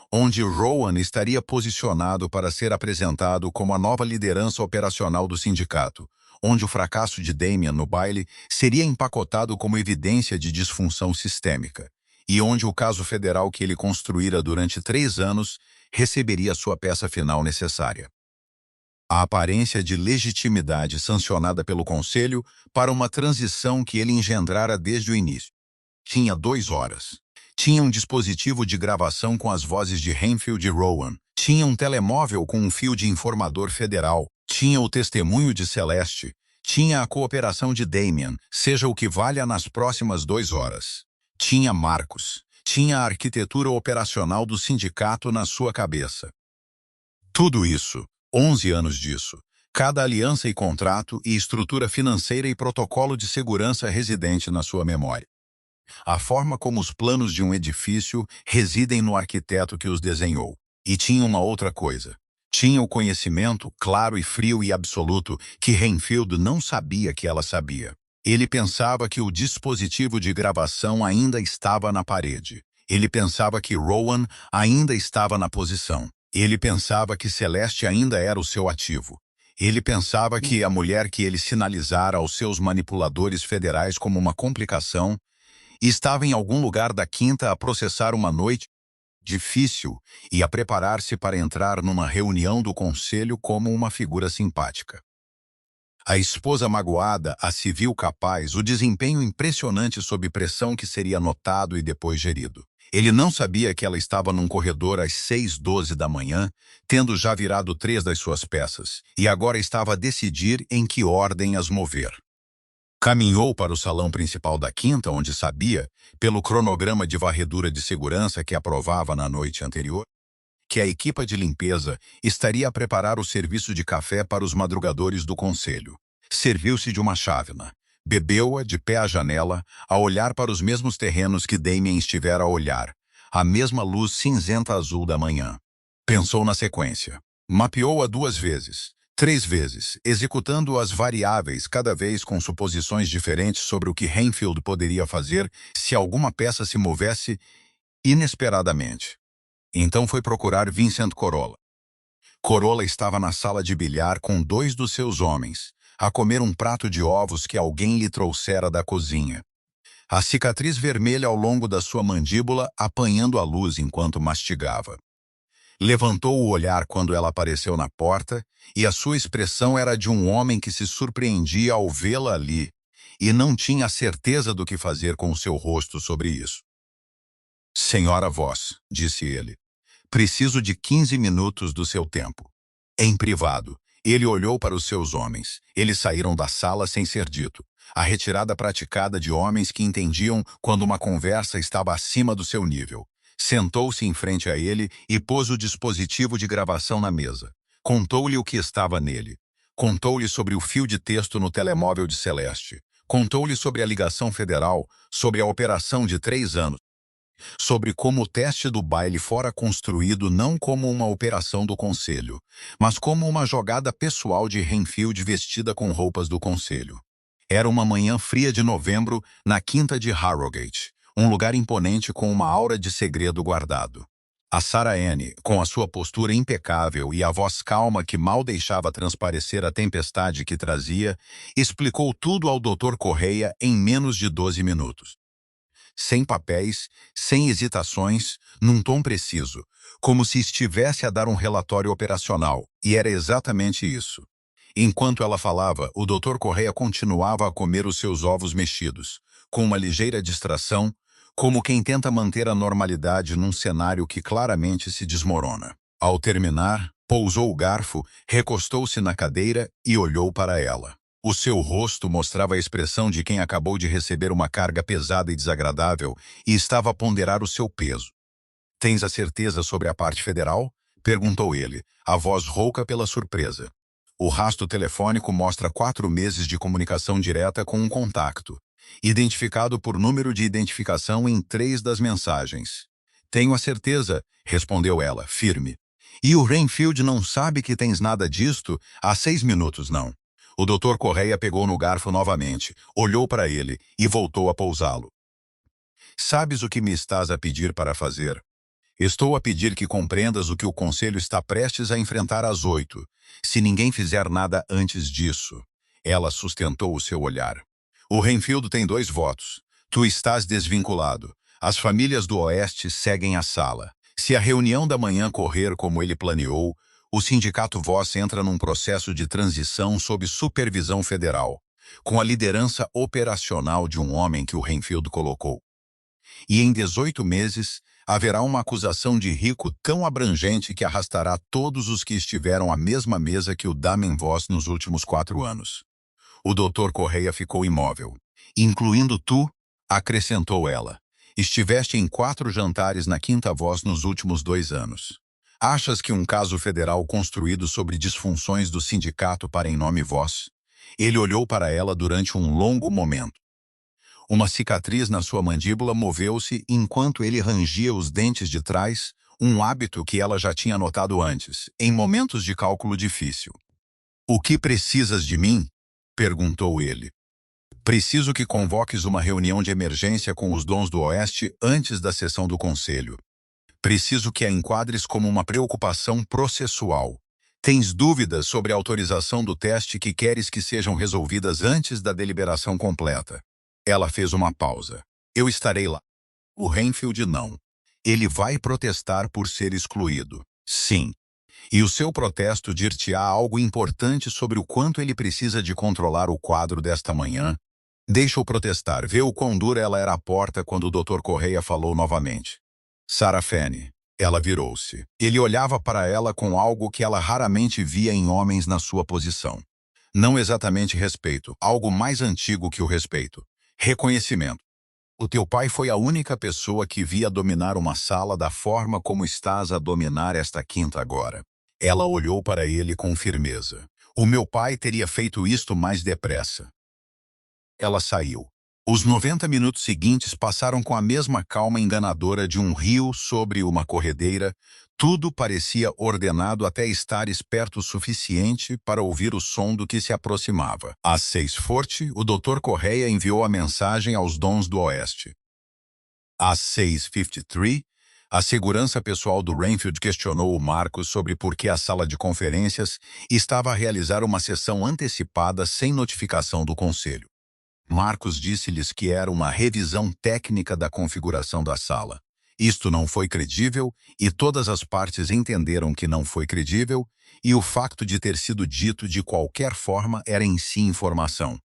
Speaker 1: onde Rowan estaria posicionado para ser apresentado como a nova liderança operacional do sindicato, onde o fracasso de Damien no baile seria empacotado como evidência de disfunção sistêmica, e onde o caso federal que ele construíra durante 3 anos receberia sua peça final necessária. A aparência de legitimidade sancionada pelo Conselho para uma transição que ele engendrara desde o início. Tinha 2 horas. Tinha um dispositivo de gravação com as vozes de Renfield e Rowan. Tinha um telemóvel com um fio de informador federal. Tinha o testemunho de Celeste. Tinha a cooperação de Damien, seja o que valha nas próximas 2 horas. Tinha Marcos. Tinha a arquitetura operacional do sindicato na sua cabeça. Tudo isso, 11 anos disso. Cada aliança e contrato e estrutura financeira e protocolo de segurança residente na sua memória. A forma como os planos de um edifício residem no arquiteto que os desenhou. E tinha uma outra coisa. Tinha o conhecimento claro e frio e absoluto que Renfield não sabia que ela sabia. Ele pensava que o dispositivo de gravação ainda estava na parede. Ele pensava que Rowan ainda estava na posição. Ele pensava que Celeste ainda era o seu ativo. Ele pensava que a mulher que ele sinalizara aos seus manipuladores federais como uma complicação estava em algum lugar da quinta a processar uma noite difícil e a preparar-se para entrar numa reunião do conselho como uma figura simpática. A esposa magoada, a civil capaz, o desempenho impressionante sob pressão que seria notado e depois gerido. Ele não sabia que ela estava num corredor às 6h12 da manhã, tendo já virado 3 das suas peças, e agora estava a decidir em que ordem as mover. Caminhou para o salão principal da quinta, onde sabia, pelo cronograma de varredura de segurança que aprovava na noite anterior, que a equipa de limpeza estaria a preparar o serviço de café para os madrugadores do conselho. Serviu-se de uma chávena. Bebeu-a de pé à janela, a olhar para os mesmos terrenos que Damien estivera a olhar, a mesma luz cinzenta-azul da manhã. Pensou na sequência. Mapeou-a 2 vezes, 3 vezes, executando as variáveis cada vez com suposições diferentes sobre o que Renfield poderia fazer se alguma peça se movesse inesperadamente. Então foi procurar Vincent Corolla. Corolla estava na sala de bilhar com 2 dos seus homens, a comer um prato de ovos que alguém lhe trouxera da cozinha. A cicatriz vermelha ao longo da sua mandíbula apanhando a luz enquanto mastigava. Levantou o olhar quando ela apareceu na porta, e a sua expressão era de um homem que se surpreendia ao vê-la ali, e não tinha certeza do que fazer com o seu rosto sobre isso. Senhora Voss, disse ele, preciso de 15 minutos do seu tempo. Em privado, ele olhou para os seus homens. Eles saíram da sala sem ser dito. A retirada praticada de homens que entendiam quando uma conversa estava acima do seu nível. Sentou-se em frente a ele e pôs o dispositivo de gravação na mesa. Contou-lhe o que estava nele. Contou-lhe sobre o fio de texto no telemóvel de Celeste. Contou-lhe sobre a ligação federal, sobre a operação de 3 anos. Sobre como o teste do baile fora construído não como uma operação do conselho, mas como uma jogada pessoal de Renfield vestida com roupas do conselho. Era uma manhã fria de novembro na quinta de Harrogate, um lugar imponente com uma aura de segredo guardado. A Sarah Anne, com a sua postura impecável e a voz calma que mal deixava transparecer a tempestade que trazia, explicou tudo ao Dr. Correia em menos de 12 minutos. sem papéis, sem hesitações, num tom preciso, como se estivesse a dar um relatório operacional, e era exatamente isso. Enquanto ela falava, o Dr. Correia continuava a comer os seus ovos mexidos, com uma ligeira distração, como quem tenta manter a normalidade num cenário que claramente se desmorona. Ao terminar, pousou o garfo, recostou-se na cadeira e olhou para ela. O seu rosto mostrava a expressão de quem acabou de receber uma carga pesada e desagradável e estava a ponderar o seu peso. "Tens a certeza sobre a parte federal?" perguntou ele, a voz rouca pela surpresa. O rastro telefônico mostra 4 meses de comunicação direta com um contacto, identificado por número de identificação em 3 das mensagens. "Tenho a certeza", respondeu ela, firme. "E o Renfield não sabe que tens nada disto há 6 minutos, não." O Dr. Correia pegou no garfo novamente, olhou para ele e voltou a pousá-lo. "Sabes o que me estás a pedir para fazer? Estou a pedir que compreendas o que o Conselho está prestes a enfrentar às 8, se ninguém fizer nada antes disso." Ela sustentou o seu olhar. "O Renfield tem 2 votos. Tu estás desvinculado. As famílias do Oeste seguem a sala. Se a reunião da manhã correr como ele planeou, o Sindicato Voz entra num processo de transição sob supervisão federal, com a liderança operacional de um homem que o Renfield colocou. E em 18 meses, haverá uma acusação de rico tão abrangente que arrastará todos os que estiveram à mesma mesa que o Damen Voss nos últimos 4 anos. O Dr. Correia ficou imóvel. "Incluindo tu", acrescentou ela. "Estiveste em 4 jantares na Quinta Voz nos últimos 2 anos. Achas que um caso federal construído sobre disfunções do sindicato para em nome Voss?" Ele olhou para ela durante um longo momento. Uma cicatriz na sua mandíbula moveu-se enquanto ele rangia os dentes de trás, um hábito que ela já tinha notado antes, em momentos de cálculo difícil. "O que precisas de mim?" perguntou ele. "Preciso que convoques uma reunião de emergência com os dons do Oeste antes da sessão do Conselho. Preciso que a enquadres como uma preocupação processual. Tens dúvidas sobre a autorização do teste que queres que sejam resolvidas antes da deliberação completa." Ela fez uma pausa. "Eu estarei lá." "O Renfield não. Ele vai protestar por ser excluído." "Sim. E o seu protesto dir-te-á algo importante sobre o quanto ele precisa de controlar o quadro desta manhã." "Deixa-o protestar." Vê o quão dura ela era à porta quando o Dr. Correia falou novamente. "Sarah Fanny." Ela virou-se. Ele olhava para ela com algo que ela raramente via em homens na sua posição. Não exatamente respeito, algo mais antigo que o respeito. Reconhecimento. "O teu pai foi a única pessoa que via dominar uma sala da forma como estás a dominar esta quinta agora." Ela olhou para ele com firmeza. "O meu pai teria feito isto mais depressa." Ela saiu. Os 90 minutos seguintes passaram com a mesma calma enganadora de um rio sobre uma corredeira. Tudo parecia ordenado até estar esperto o suficiente para ouvir o som do que se aproximava. Às 6 forte, o Dr. Correia enviou a mensagem aos dons do Oeste. Às 6:53, a segurança pessoal do Renfield questionou o Marcos sobre por que a sala de conferências estava a realizar uma sessão antecipada sem notificação do Conselho. Marcos disse-lhes que era uma revisão técnica da configuração da sala. Isto não foi credível, e todas as partes entenderam que não foi credível, e o facto de ter sido dito de qualquer forma era em si informação.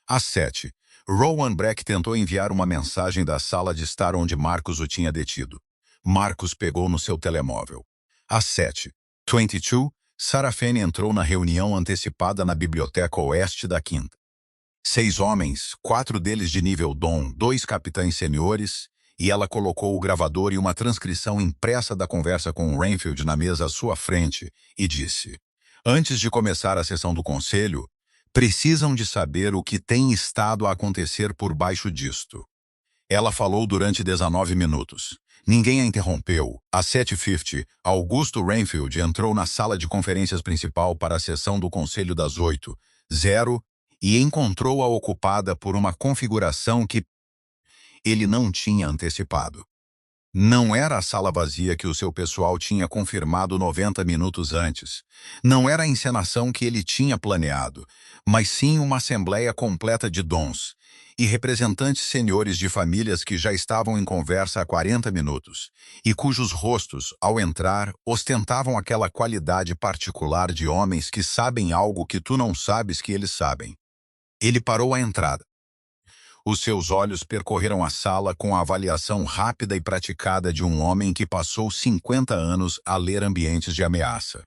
Speaker 1: Às 7, Rowan Breck tentou enviar uma mensagem da sala de estar onde Marcos o tinha detido. Marcos pegou no seu telemóvel. Às 7:22, Sarah Fanny entrou na reunião antecipada na Biblioteca Oeste da Quinta. 6 homens, 4 deles de nível Dom, 2 capitães seniores, e ela colocou o gravador e uma transcrição impressa da conversa com o Renfield na mesa à sua frente e disse: "Antes de começar a sessão do Conselho, precisam de saber o que tem estado a acontecer por baixo disto." Ela falou durante 19 minutos. Ninguém a interrompeu. Às 7:50, Augusto Renfield entrou na sala de conferências principal para a sessão do Conselho das 8:00 e encontrou-a ocupada por uma configuração que ele não tinha antecipado. Não era a sala vazia que o seu pessoal tinha confirmado 90 minutos antes. Não era a encenação que ele tinha planeado, mas sim uma assembleia completa de dons e representantes seniores de famílias que já estavam em conversa há 40 minutos e cujos rostos, ao entrar, ostentavam aquela qualidade particular de homens que sabem algo que tu não sabes que eles sabem. Ele parou à entrada. Os seus olhos percorreram a sala com a avaliação rápida e praticada de um homem que passou 50 anos a ler ambientes de ameaça.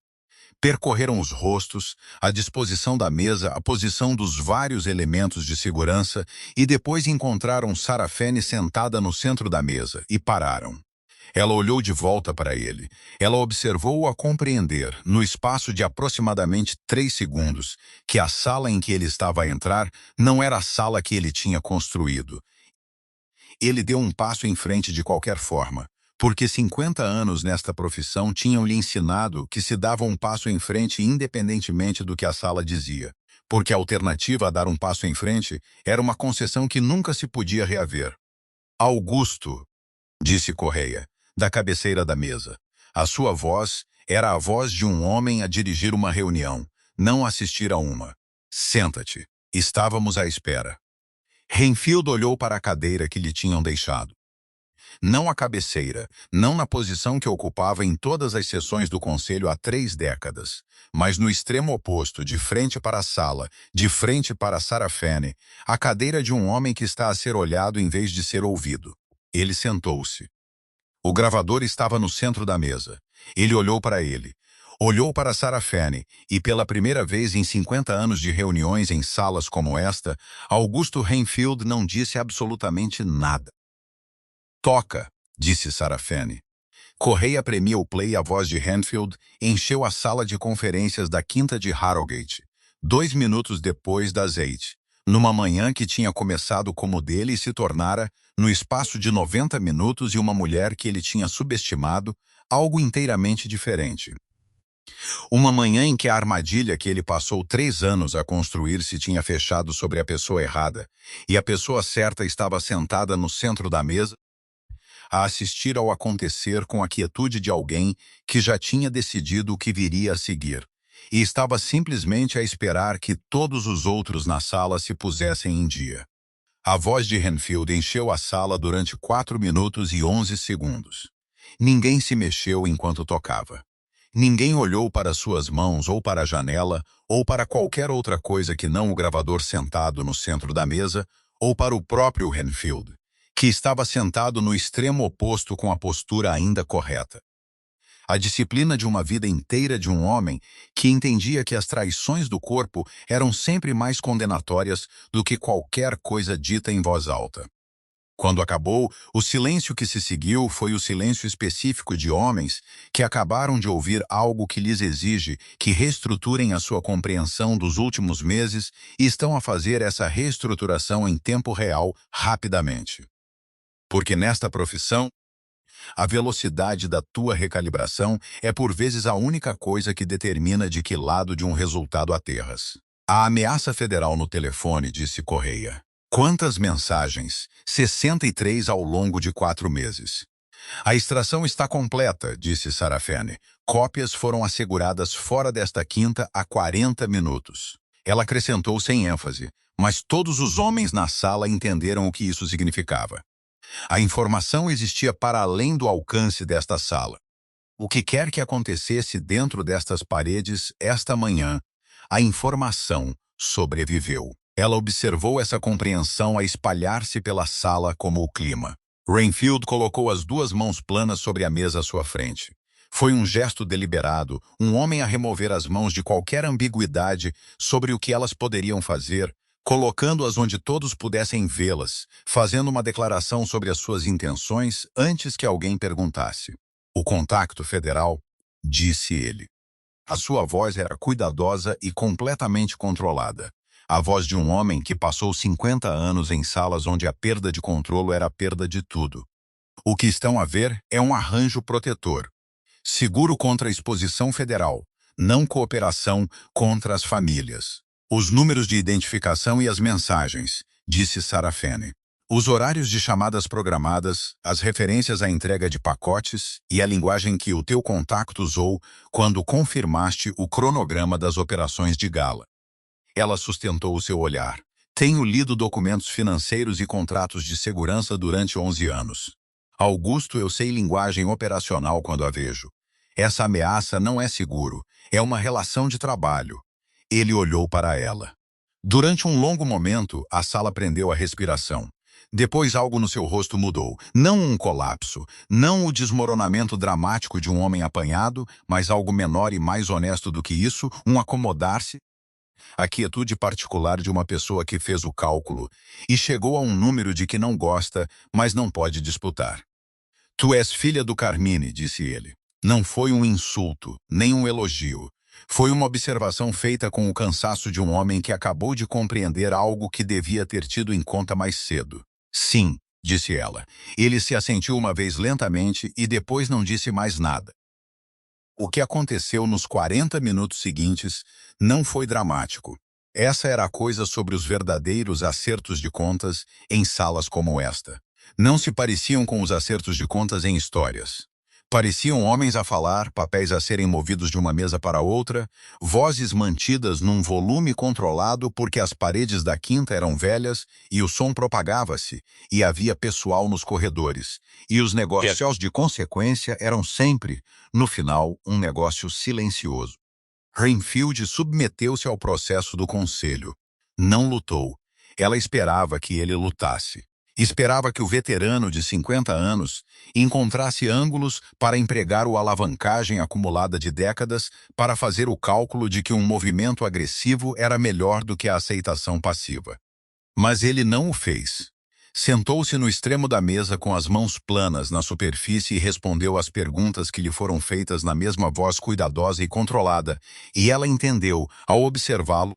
Speaker 1: Percorreram os rostos, a disposição da mesa, a posição dos vários elementos de segurança e depois encontraram Sarah Fene sentada no centro da mesa e pararam. Ela olhou de volta para ele. Ela observou-o a compreender, no espaço de aproximadamente 3 segundos, que a sala em que ele estava a entrar não era a sala que ele tinha construído. Ele deu um passo em frente de qualquer forma, porque 50 anos nesta profissão tinham lhe ensinado que se dava um passo em frente independentemente do que a sala dizia, porque a alternativa a dar um passo em frente era uma concessão que nunca se podia reaver. Augusto, disse Correia, da cabeceira da mesa. A sua voz era a voz de um homem a dirigir uma reunião, não assistir a uma. Senta-te. Estávamos à espera. Renfield olhou para a cadeira que lhe tinham deixado. Não à cabeceira, não na posição que ocupava em todas as sessões do conselho há 3 décadas, mas no extremo oposto, de frente para a sala, de frente para Sarah Fene, a cadeira de um homem que está a ser olhado em vez de ser ouvido. Ele sentou-se. O gravador estava no centro da mesa. Ele olhou para ele. Olhou para Sarah Fene, e pela primeira vez em 50 anos de reuniões em salas como esta, Augusto Renfield não disse absolutamente nada. Toca, disse Sarah Fene. Correia premia o play e a voz de Renfield encheu a sala de conferências da quinta de Harrogate, 2 minutos depois das 8, numa manhã que tinha começado como dele e se tornara, no espaço de 90 minutos e uma mulher que ele tinha subestimado, algo inteiramente diferente. Uma manhã em que a armadilha que ele passou 3 anos a construir se tinha fechado sobre a pessoa errada, e a pessoa certa estava sentada no centro da mesa, a assistir ao acontecer com a quietude de alguém que já tinha decidido o que viria a seguir, e estava simplesmente a esperar que todos os outros na sala se pusessem em dia. A voz de Renfield encheu a sala durante 4 minutos e 11 segundos. Ninguém se mexeu enquanto tocava. Ninguém olhou para suas mãos ou para a janela ou para qualquer outra coisa que não o gravador sentado no centro da mesa ou para o próprio Renfield, que estava sentado no extremo oposto com a postura ainda correta. A disciplina de uma vida inteira de um homem que entendia que as traições do corpo eram sempre mais condenatórias do que qualquer coisa dita em voz alta. Quando acabou, o silêncio que se seguiu foi o silêncio específico de homens que acabaram de ouvir algo que lhes exige que reestruturem a sua compreensão dos últimos meses e estão a fazer essa reestruturação em tempo real, rapidamente. Porque nesta profissão, a velocidade da tua recalibração é por vezes a única coisa que determina de que lado de um resultado aterras. A ameaça federal no telefone, disse Correia. Quantas mensagens? 63 ao longo de 4 meses. A extração está completa, disse Sarah Fene. Cópias foram asseguradas fora desta quinta há 40 minutos. Ela acrescentou sem ênfase, mas todos os homens na sala entenderam o que isso significava. A informação existia para além do alcance desta sala. O que quer que acontecesse dentro destas paredes esta manhã, a informação sobreviveu. Ela observou essa compreensão a espalhar-se pela sala como o clima. Renfield colocou as 2 mãos planas sobre a mesa à sua frente. Foi um gesto deliberado, um homem a remover as mãos de qualquer ambiguidade sobre o que elas poderiam fazer, colocando-as onde todos pudessem vê-las, fazendo uma declaração sobre as suas intenções antes que alguém perguntasse. O contacto federal, disse ele. A sua voz era cuidadosa e completamente controlada. A voz de um homem que passou 50 anos em salas onde a perda de controle era a perda de tudo. O que estão a ver é um arranjo protetor. Seguro contra a exposição federal, não cooperação contra as famílias. Os números de identificação e as mensagens, disse Sarah Fene. Os horários de chamadas programadas, as referências à entrega de pacotes e a linguagem que o teu contato usou quando confirmaste o cronograma das operações de gala. Ela sustentou o seu olhar. Tenho lido documentos financeiros e contratos de segurança durante 11 anos. Augusto, eu sei linguagem operacional quando a vejo. Essa ameaça não é seguro, é uma relação de trabalho. Ele olhou para ela. Durante um longo momento, a sala prendeu a respiração. Depois algo no seu rosto mudou. Não um colapso, não o desmoronamento dramático de um homem apanhado, mas algo menor e mais honesto do que isso, um acomodar-se. A quietude particular de uma pessoa que fez o cálculo e chegou a um número de que não gosta, mas não pode disputar. Tu és filha do Carmine, disse ele. Não foi um insulto, nem um elogio. Foi uma observação feita com o cansaço de um homem que acabou de compreender algo que devia ter tido em conta mais cedo. Sim, disse ela. Ele se assentiu uma vez lentamente e depois não disse mais nada. O que aconteceu nos 40 minutos seguintes não foi dramático. Essa era a coisa sobre os verdadeiros acertos de contas em salas como esta. Não se pareciam com os acertos de contas em histórias. Pareciam homens a falar, papéis a serem movidos de uma mesa para outra, vozes mantidas num volume controlado porque as paredes da quinta eram velhas e o som propagava-se, e havia pessoal nos corredores. E os negócios de consequência eram sempre, no final, um negócio silencioso. Renfield submeteu-se ao processo do conselho. Não lutou. Ela esperava que ele lutasse. Esperava que o veterano de 50 anos encontrasse ângulos para empregar a alavancagem acumulada de décadas para fazer o cálculo de que um movimento agressivo era melhor do que a aceitação passiva. Mas ele não o fez. Sentou-se no extremo da mesa com as mãos planas na superfície e respondeu às perguntas que lhe foram feitas na mesma voz cuidadosa e controlada, e ela entendeu, ao observá-lo,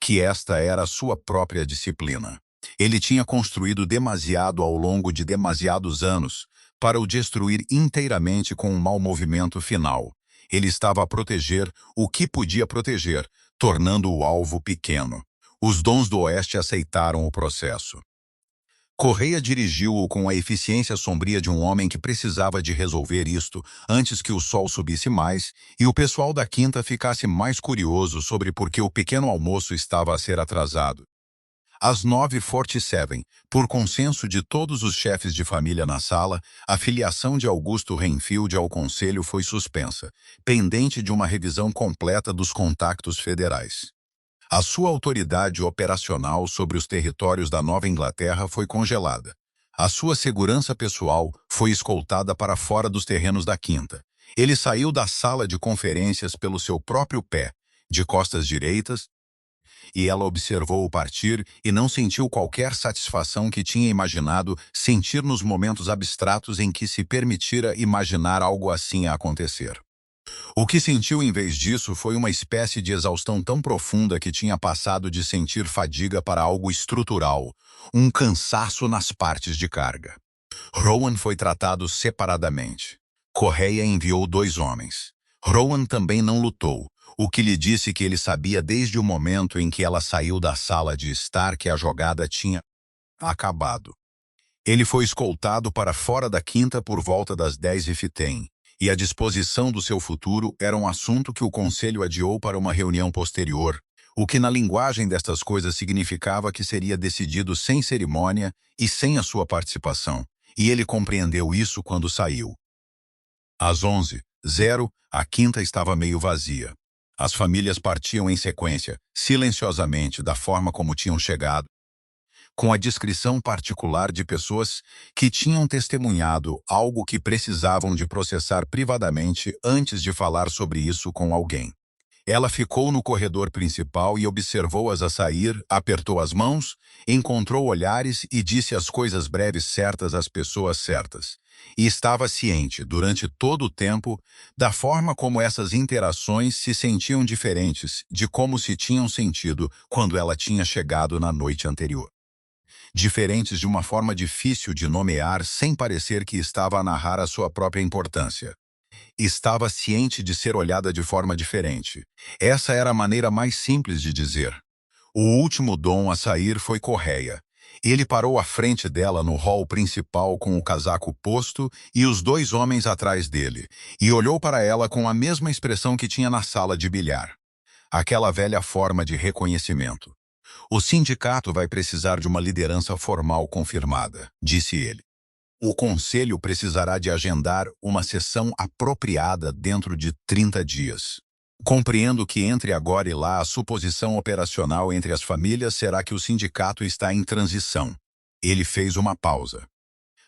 Speaker 1: que esta era a sua própria disciplina. Ele tinha construído demasiado ao longo de demasiados anos para o destruir inteiramente com um mau movimento final. Ele estava a proteger o que podia proteger, tornando o alvo pequeno. Os dons do Oeste aceitaram o processo. Correia dirigiu-o com a eficiência sombria de um homem que precisava de resolver isto antes que o sol subisse mais e o pessoal da quinta ficasse mais curioso sobre por que o pequeno almoço estava a ser atrasado. Às 9h47, por consenso de todos os chefes de família na sala, a filiação de Augusto Renfield ao conselho foi suspensa, pendente de uma revisão completa dos contactos federais. A sua autoridade operacional sobre os territórios da Nova Inglaterra foi congelada. A sua segurança pessoal foi escoltada para fora dos terrenos da quinta. Ele saiu da sala de conferências pelo seu próprio pé, de costas direitas, e ela observou-o partir e não sentiu qualquer satisfação que tinha imaginado sentir nos momentos abstratos em que se permitira imaginar algo assim a acontecer. O que sentiu em vez disso foi uma espécie de exaustão tão profunda que tinha passado de sentir fadiga para algo estrutural, um cansaço nas partes de carga. Rowan foi tratado separadamente. Correia enviou 2 homens. Rowan também não lutou, o que lhe disse que ele sabia desde o momento em que ela saiu da sala de estar que a jogada tinha acabado. Ele foi escoltado para fora da quinta por volta das 10h15, e a disposição do seu futuro era um assunto que o conselho adiou para uma reunião posterior, o que na linguagem destas coisas significava que seria decidido sem cerimônia e sem a sua participação, e ele compreendeu isso quando saiu. Às 11h00, a quinta estava meio vazia. As famílias partiam em sequência, silenciosamente, da forma como tinham chegado, com a descrição particular de pessoas que tinham testemunhado algo que precisavam de processar privadamente antes de falar sobre isso com alguém. Ela ficou no corredor principal e observou-as a sair, apertou as mãos, encontrou olhares e disse as coisas breves certas às pessoas certas. E estava ciente, durante todo o tempo, da forma como essas interações se sentiam diferentes de como se tinham sentido quando ela tinha chegado na noite anterior. Diferentes de uma forma difícil de nomear sem parecer que estava a narrar a sua própria importância. Estava ciente de ser olhada de forma diferente. Essa era a maneira mais simples de dizer. O último dom a sair foi Correia. Ele parou à frente dela no hall principal com o casaco posto e os dois homens atrás dele, e olhou para ela com a mesma expressão que tinha na sala de bilhar. Aquela velha forma de reconhecimento. O sindicato vai precisar de uma liderança formal confirmada, disse ele. O conselho precisará de agendar uma sessão apropriada dentro de 30 dias. Compreendo que entre agora e lá a suposição operacional entre as famílias será que o sindicato está em transição. Ele fez uma pausa.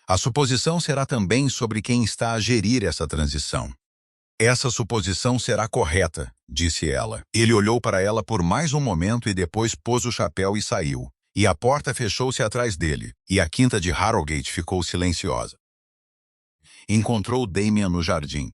Speaker 1: A suposição será também sobre quem está a gerir essa transição. Essa suposição será correta, disse ela. Ele olhou para ela por mais um momento e depois pôs o chapéu e saiu. E a porta fechou-se atrás dele, e a quinta de Harrogate ficou silenciosa. Encontrou Damien no jardim.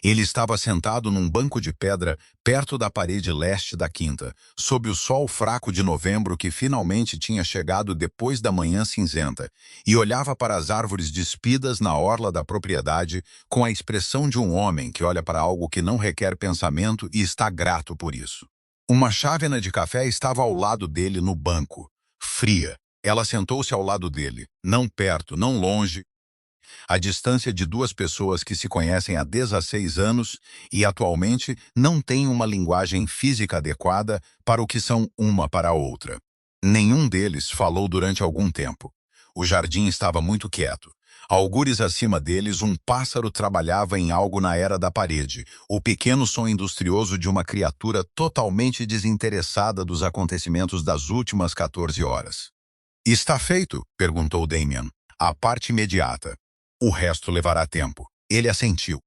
Speaker 1: Ele estava sentado num banco de pedra perto da parede leste da quinta, sob o sol fraco de novembro que finalmente tinha chegado depois da manhã cinzenta, e olhava para as árvores despidas na orla da propriedade com a expressão de um homem que olha para algo que não requer pensamento e está grato por isso. Uma chávena de café estava ao lado dele no banco, fria. Ela sentou-se ao lado dele, não perto, não longe, a distância de duas pessoas que se conhecem há 16 anos e atualmente não têm uma linguagem física adequada para o que são uma para a outra. Nenhum deles falou durante algum tempo. O jardim estava muito quieto. Algures acima deles, um pássaro trabalhava em algo na era da parede, o pequeno som industrioso de uma criatura totalmente desinteressada dos acontecimentos das últimas 14 horas. "Está feito?" perguntou Damien. "A parte imediata. O resto levará tempo." Ele assentiu.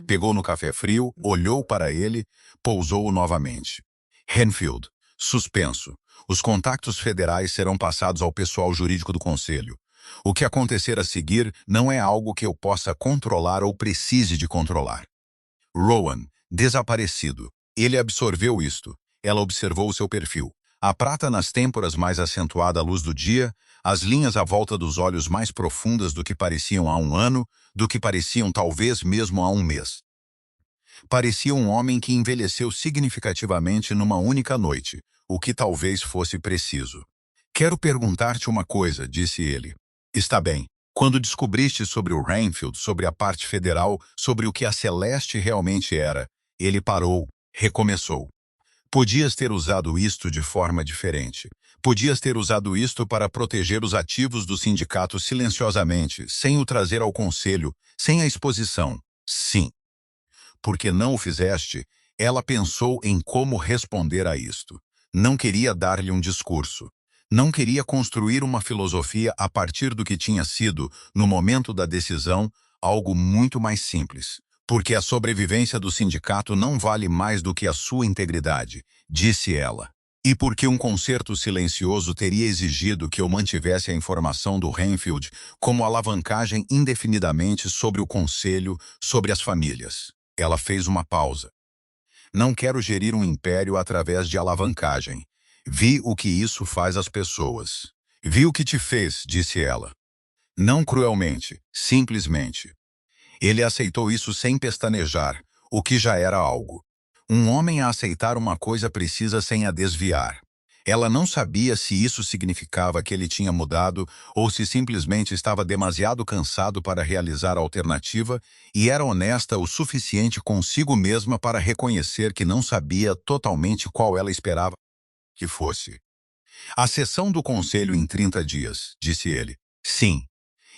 Speaker 1: Pegou no café frio, olhou para ele, pousou-o novamente. "Henfield, suspenso. Os contactos federais serão passados ao pessoal jurídico do conselho. O que acontecer a seguir não é algo que eu possa controlar ou precise de controlar." Rowan, desaparecido. Ele absorveu isto. Ela observou seu perfil. A prata nas têmporas mais acentuada à luz do dia, as linhas à volta dos olhos mais profundas do que pareciam há um ano, do que pareciam talvez mesmo há um mês. Parecia um homem que envelheceu significativamente numa única noite, o que talvez fosse preciso. "Quero perguntar-te uma coisa", disse ele. "Está bem. Quando descobriste sobre o Renfield, sobre a parte federal, sobre o que a Celeste realmente era?" Ele parou, recomeçou. "Podias ter usado isto de forma diferente. Podias ter usado isto para proteger os ativos do sindicato silenciosamente, sem o trazer ao conselho, sem a exposição. Sim. Porque não o fizeste?" Ela pensou em como responder a isto. Não queria dar-lhe um discurso. Não queria construir uma filosofia a partir do que tinha sido, no momento da decisão, algo muito mais simples. "Porque a sobrevivência do sindicato não vale mais do que a sua integridade", disse ela. "E porque um concerto silencioso teria exigido que eu mantivesse a informação do Renfield como alavancagem indefinidamente sobre o conselho, sobre as famílias." Ela fez uma pausa. "Não quero gerir um império através de alavancagem. Vi o que isso faz às pessoas." "Vi o que te fez", disse ela. Não cruelmente, simplesmente. Ele aceitou isso sem pestanejar, o que já era algo. Um homem a aceitar uma coisa precisa sem a desviar. Ela não sabia se isso significava que ele tinha mudado ou se simplesmente estava demasiado cansado para realizar a alternativa e era honesta o suficiente consigo mesma para reconhecer que não sabia totalmente qual ela esperava que fosse. "A sessão do conselho em 30 dias", disse ele. "Sim.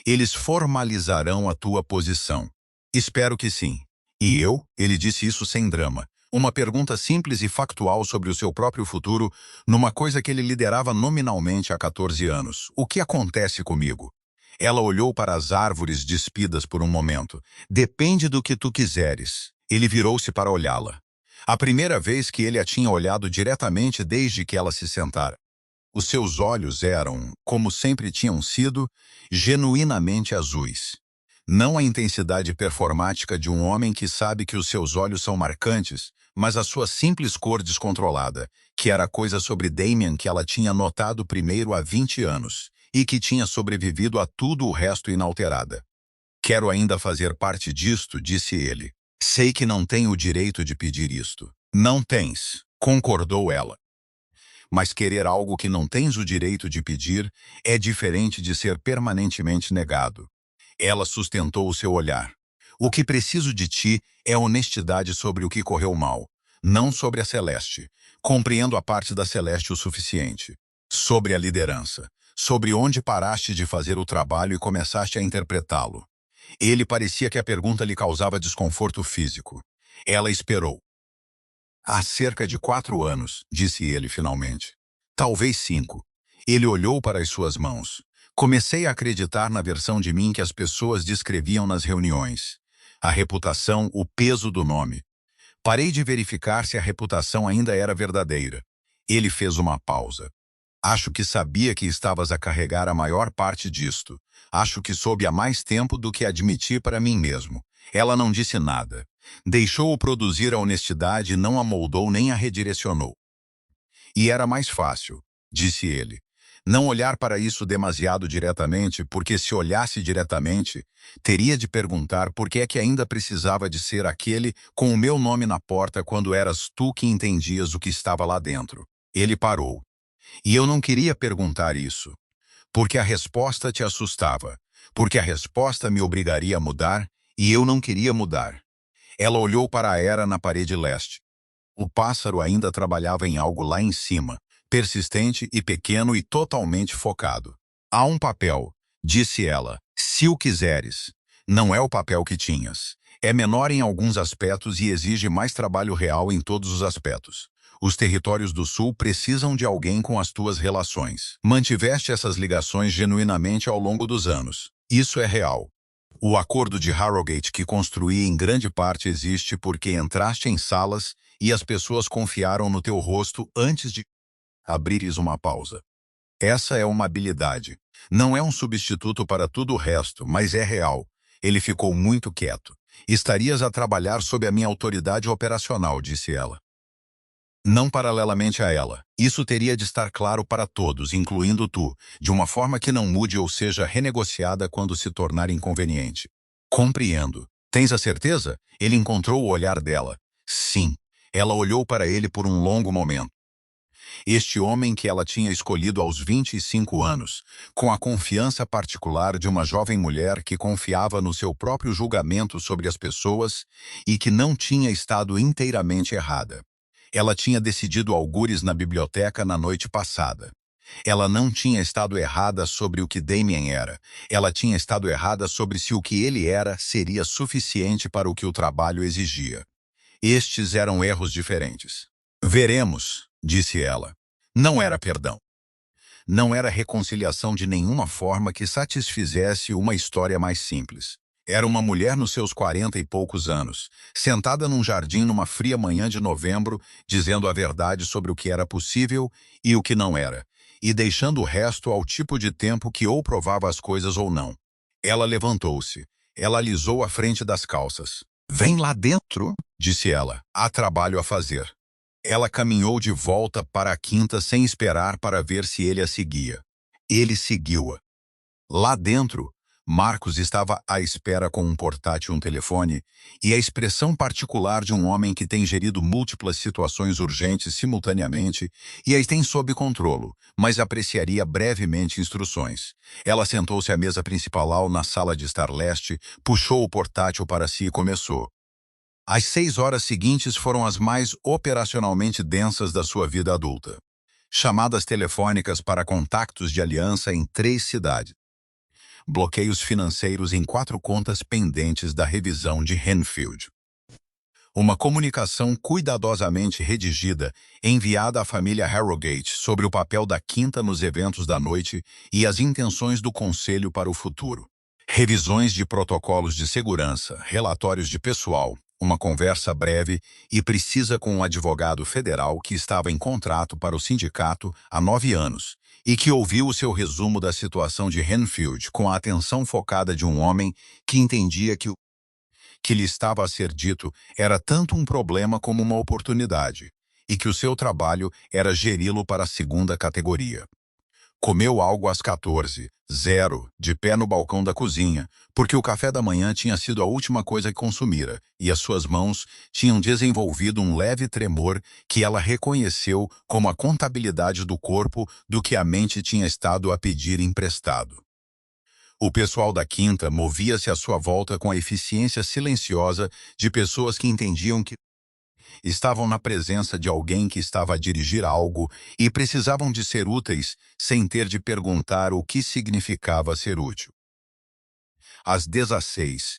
Speaker 1: Eles formalizarão a tua posição." "Espero que sim." "E eu?" Ele disse isso sem drama. Uma pergunta simples e factual sobre o seu próprio futuro, numa coisa que ele liderava nominalmente há 14 anos. "O que acontece comigo?" Ela olhou para as árvores despidas por um momento. "Depende do que tu quiseres." Ele virou-se para olhá-la. A primeira vez que ele a tinha olhado diretamente desde que ela se sentara. Os seus olhos eram, como sempre tinham sido, genuinamente azuis. Não a intensidade performática de um homem que sabe que os seus olhos são marcantes, mas a sua simples cor descontrolada, que era coisa sobre Damien que ela tinha notado primeiro há 20 anos, e que tinha sobrevivido a tudo o resto inalterada. "Quero ainda fazer parte disto", disse ele. "Sei que não tenho o direito de pedir isto." "Não tens", concordou ela. Mas querer algo que não tens o direito de pedir é diferente de ser permanentemente negado. Ela sustentou o seu olhar. O que preciso de ti é honestidade sobre o que correu mal, não sobre a Celeste. Compreendo a parte da Celeste o suficiente. Sobre a liderança. Sobre onde paraste de fazer o trabalho e começaste a interpretá-lo. Ele parecia que a pergunta lhe causava desconforto físico. Ela esperou. Há cerca de 4 anos, disse ele finalmente. Talvez 5. Ele olhou para as suas mãos. Comecei a acreditar na versão de mim que as pessoas descreviam nas reuniões. A reputação, o peso do nome. Parei de verificar se a reputação ainda era verdadeira. Ele fez uma pausa. Acho que sabia que estavas a carregar a maior parte disto. Acho que soube há mais tempo do que admiti para mim mesmo. Ela não disse nada. Deixou-o produzir a honestidade e não a moldou nem a redirecionou. E era mais fácil, disse ele. Não olhar para isso demasiado diretamente, porque se olhasse diretamente, teria de perguntar por que é que ainda precisava de ser aquele com o meu nome na porta quando eras tu que entendias o que estava lá dentro. Ele parou. E eu não queria perguntar isso, porque a resposta te assustava, porque a resposta me obrigaria a mudar, e eu não queria mudar. Ela olhou para a era na parede leste. O pássaro ainda trabalhava em algo lá em cima, persistente e pequeno e totalmente focado. Há um papel, disse ela, se o quiseres. Não é o papel que tinhas. É menor em alguns aspectos e exige mais trabalho real em todos os aspectos. Os territórios do Sul precisam de alguém com as tuas relações. Mantiveste essas ligações genuinamente ao longo dos anos. Isso é real. O acordo de Harrogate que construí em grande parte existe porque entraste em salas e as pessoas confiaram no teu rosto antes de abrires uma pausa. Essa é uma habilidade. Não é um substituto para tudo o resto, mas é real. Ele ficou muito quieto. Estarias a trabalhar sob a minha autoridade operacional, disse ela. Não paralelamente a ela. Isso teria de estar claro para todos, incluindo tu, de uma forma que não mude ou seja renegociada quando se tornar inconveniente. Compreendo. Tens a certeza? Ele encontrou o olhar dela. Sim. Ela olhou para ele por um longo momento. Este homem que ela tinha escolhido aos 25 anos, com a confiança particular de uma jovem mulher que confiava no seu próprio julgamento sobre as pessoas e que não tinha estado inteiramente errada. Ela tinha decidido algures na biblioteca na noite passada. Ela não tinha estado errada sobre o que Damien era. Ela tinha estado errada sobre se o que ele era seria suficiente para o que o trabalho exigia. Estes eram erros diferentes. Veremos, disse ela. Não era perdão. Não era reconciliação de nenhuma forma que satisfizesse uma história mais simples. Era uma mulher nos seus 40 e poucos anos, sentada num jardim numa fria manhã de novembro, dizendo a verdade sobre o que era possível e o que não era, e deixando o resto ao tipo de tempo que ou provava as coisas ou não. Ela levantou-se. Ela alisou a frente das calças. Vem lá dentro, disse ela. Há trabalho a fazer. Ela caminhou de volta para a quinta sem esperar para ver se ele a seguia. Ele seguiu-a. Lá dentro, Marcos estava à espera com um portátil e um telefone, e a expressão particular de um homem que tem gerido múltiplas situações urgentes simultaneamente e as tem sob controle, mas apreciaria brevemente instruções. Ela sentou-se à mesa principal na sala de estar leste, puxou o portátil para si e começou. As 6 horas seguintes foram as mais operacionalmente densas da sua vida adulta. Chamadas telefônicas para contactos de aliança em 3 cidades. Bloqueios financeiros em 4 contas pendentes da revisão de Henfield. Uma comunicação cuidadosamente redigida enviada à família Harrogate sobre o papel da quinta nos eventos da noite e as intenções do conselho para o futuro. Revisões de protocolos de segurança, relatórios de pessoal, uma conversa breve e precisa com um advogado federal que estava em contrato para o sindicato há 9 anos e que ouviu o seu resumo da situação de Henfield com a atenção focada de um homem que entendia que o que lhe estava a ser dito era tanto um problema como uma oportunidade, e que o seu trabalho era geri-lo para a segunda categoria. Comeu algo às 14h, de pé no balcão da cozinha, porque o café da manhã tinha sido a última coisa que consumira, e as suas mãos tinham desenvolvido um leve tremor que ela reconheceu como a contabilidade do corpo do que a mente tinha estado a pedir emprestado. O pessoal da quinta movia-se à sua volta com a eficiência silenciosa de pessoas que entendiam que estavam na presença de alguém que estava a dirigir algo e precisavam de ser úteis sem ter de perguntar o que significava ser útil. Às 16h,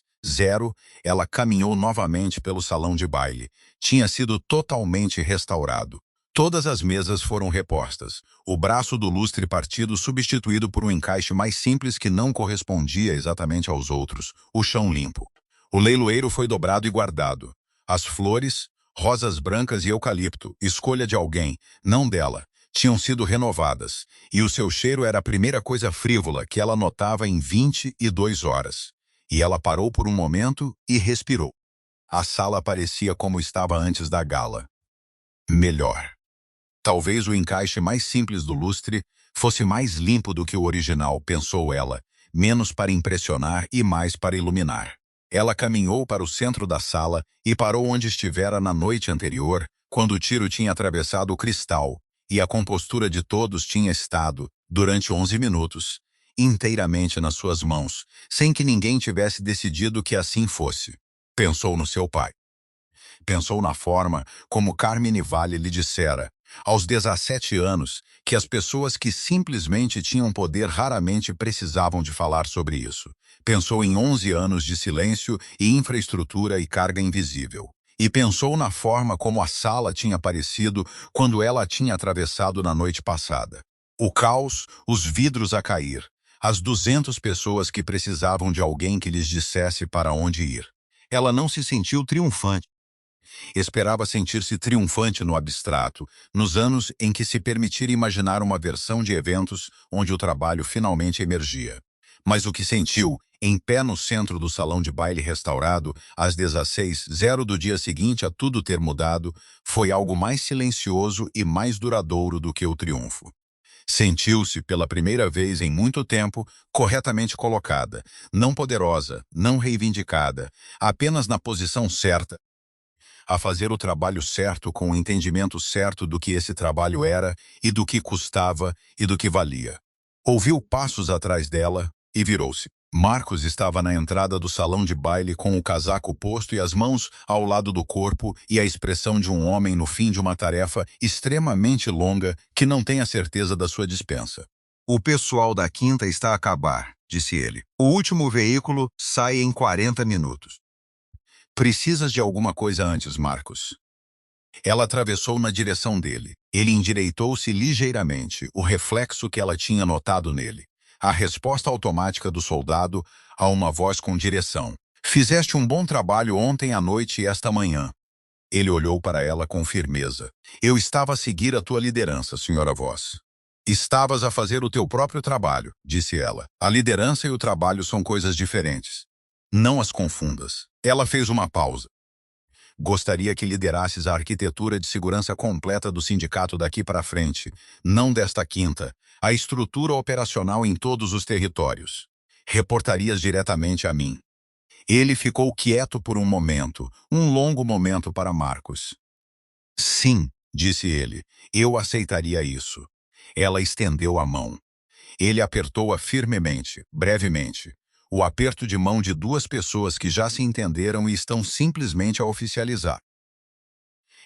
Speaker 1: ela caminhou novamente pelo salão de baile. Tinha sido totalmente restaurado. Todas as mesas foram repostas, o braço do lustre partido substituído por um encaixe mais simples que não correspondia exatamente aos outros, o chão limpo. O leiloeiro foi dobrado e guardado. As flores, rosas brancas e eucalipto, escolha de alguém, não dela, tinham sido renovadas, e o seu cheiro era a primeira coisa frívola que ela notava em 22 horas. E ela parou por um momento e respirou. A sala parecia como estava antes da gala. Melhor. Talvez o encaixe mais simples do lustre fosse mais limpo do que o original, pensou ela, menos para impressionar e mais para iluminar. Ela caminhou para o centro da sala e parou onde estivera na noite anterior, quando o tiro tinha atravessado o cristal, e a compostura de todos tinha estado, durante 11 minutos, inteiramente nas suas mãos, sem que ninguém tivesse decidido que assim fosse. Pensou no seu pai. Pensou na forma como Carmine Valle lhe dissera, aos 17 anos, que as pessoas que simplesmente tinham poder raramente precisavam de falar sobre isso. Pensou em 11 anos de silêncio e infraestrutura e carga invisível. E pensou na forma como a sala tinha parecido quando ela a tinha atravessado na noite passada. O caos, os vidros a cair, as 200 pessoas que precisavam de alguém que lhes dissesse para onde ir. Ela não se sentiu triunfante. Esperava sentir-se triunfante no abstrato, nos anos em que se permitira imaginar uma versão de eventos onde o trabalho finalmente emergia. Mas o que sentiu, em pé no centro do salão de baile restaurado, às 16h do dia seguinte a tudo ter mudado, foi algo mais silencioso e mais duradouro do que o triunfo. Sentiu-se, pela primeira vez em muito tempo, corretamente colocada, não poderosa, não reivindicada, apenas na posição certa, a fazer o trabalho certo com o entendimento certo do que esse trabalho era e do que custava e do que valia. Ouviu passos atrás dela e virou-se. Marcos estava na entrada do salão de baile com o casaco posto e as mãos ao lado do corpo e a expressão de um homem no fim de uma tarefa extremamente longa que não tem a certeza da sua dispensa. "O pessoal da quinta está a acabar", disse ele. "O último veículo sai em 40 minutos. Precisas de alguma coisa antes, Marcos." Ela atravessou na direção dele. Ele endireitou-se ligeiramente, o reflexo que ela tinha notado nele. A resposta automática do soldado a uma voz com direção. "Fizeste um bom trabalho ontem à noite e esta manhã." Ele olhou para ela com firmeza. "Eu estava a seguir a tua liderança, senhora Voss." "Estavas a fazer o teu próprio trabalho", disse ela. "A liderança e o trabalho são coisas diferentes. Não as confundas." Ela fez uma pausa. "Gostaria que liderasses a arquitetura de segurança completa do sindicato daqui para frente, não desta quinta, a estrutura operacional em todos os territórios. Reportarias diretamente a mim." Ele ficou quieto por um momento, um longo momento para Marcos. "Sim", disse ele, "eu aceitaria isso." Ela estendeu a mão. Ele apertou-a firmemente, brevemente. O aperto de mão de duas pessoas que já se entenderam e estão simplesmente a oficializar.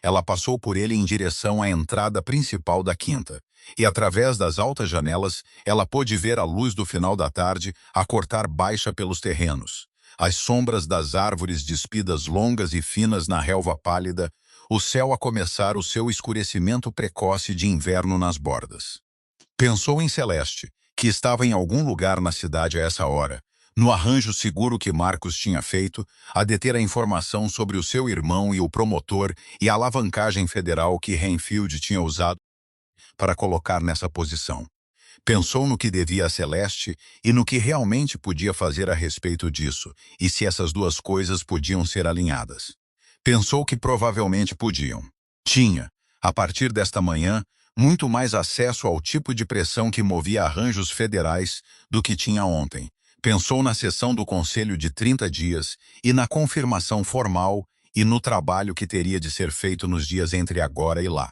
Speaker 1: Ela passou por ele em direção à entrada principal da quinta, e através das altas janelas, ela pôde ver a luz do final da tarde a cortar baixa pelos terrenos, as sombras das árvores despidas longas e finas na relva pálida, o céu a começar o seu escurecimento precoce de inverno nas bordas. Pensou em Celeste, que estava em algum lugar na cidade a essa hora, no arranjo seguro que Marcos tinha feito, a deter a informação sobre o seu irmão e o promotor e a alavancagem federal que Renfield tinha usado para colocar nessa posição. Pensou no que devia a Celeste e no que realmente podia fazer a respeito disso, e se essas duas coisas podiam ser alinhadas. Pensou que provavelmente podiam. Tinha, a partir desta manhã, muito mais acesso ao tipo de pressão que movia arranjos federais do que tinha ontem. Pensou na sessão do conselho de 30 dias e na confirmação formal e no trabalho que teria de ser feito nos dias entre agora e lá.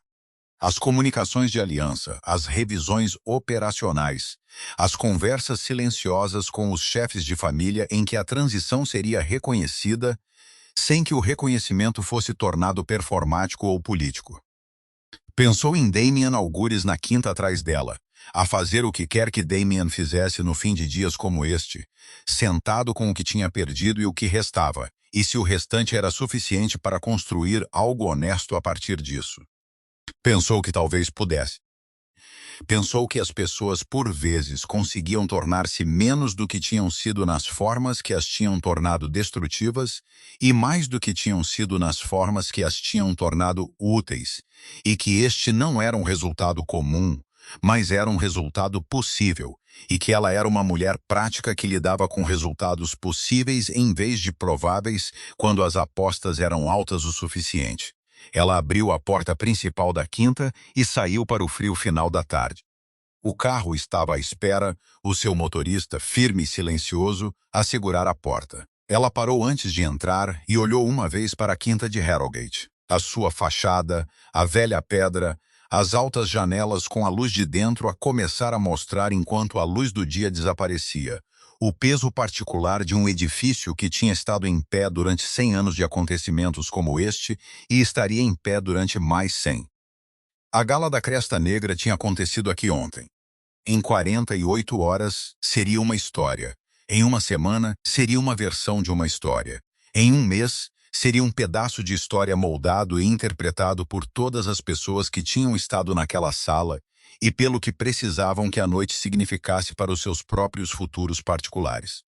Speaker 1: As comunicações de aliança, as revisões operacionais, as conversas silenciosas com os chefes de família em que a transição seria reconhecida sem que o reconhecimento fosse tornado performático ou político. Pensou em Damian Algures na quinta atrás dela, a fazer o que quer que Damian fizesse no fim de dias como este, sentado com o que tinha perdido e o que restava, e se o restante era suficiente para construir algo honesto a partir disso. Pensou que talvez pudesse. Pensou que as pessoas, por vezes, conseguiam tornar-se menos do que tinham sido nas formas que as tinham tornado destrutivas e mais do que tinham sido nas formas que as tinham tornado úteis, e que este não era um resultado comum, mas era um resultado possível, e que ela era uma mulher prática que lidava com resultados possíveis em vez de prováveis quando as apostas eram altas o suficiente. Ela abriu a porta principal da quinta e saiu para o frio final da tarde. O carro estava à espera, o seu motorista, firme e silencioso, a segurar a porta. Ela parou antes de entrar e olhou uma vez para a quinta de Harrogate. A sua fachada, a velha pedra, as altas janelas com a luz de dentro a começar a mostrar enquanto a luz do dia desaparecia. O peso particular de um edifício que tinha estado em pé durante 100 anos de acontecimentos como este e estaria em pé durante mais 100. A Gala da Cresta Negra tinha acontecido aqui ontem. Em 48 horas, seria uma história. Em uma semana, seria uma versão de uma história. Em um mês, seria um pedaço de história moldado e interpretado por todas as pessoas que tinham estado naquela sala e pelo que precisavam que a noite significasse para os seus próprios futuros particulares.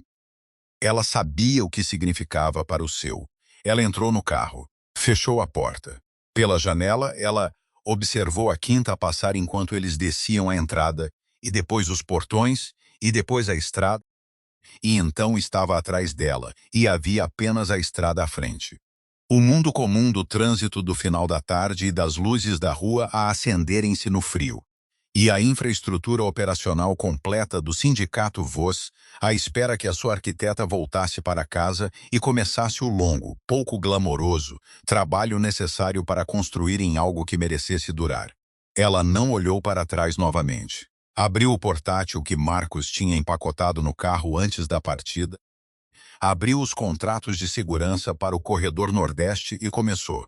Speaker 1: Ela sabia o que significava para o seu. Ela entrou no carro, fechou a porta. Pela janela, ela observou a quinta a passar enquanto eles desciam a entrada, e depois os portões, e depois a estrada, e então estava atrás dela, e havia apenas a estrada à frente. O mundo comum do trânsito do final da tarde e das luzes da rua a acenderem-se no frio. E a infraestrutura operacional completa do sindicato Voz, à espera que a sua arquiteta voltasse para casa e começasse o longo, pouco glamouroso, trabalho necessário para construírem algo que merecesse durar. Ela não olhou para trás novamente. Abriu o portátil que Marcos tinha empacotado no carro antes da partida, abriu os contratos de segurança para o corredor nordeste e começou.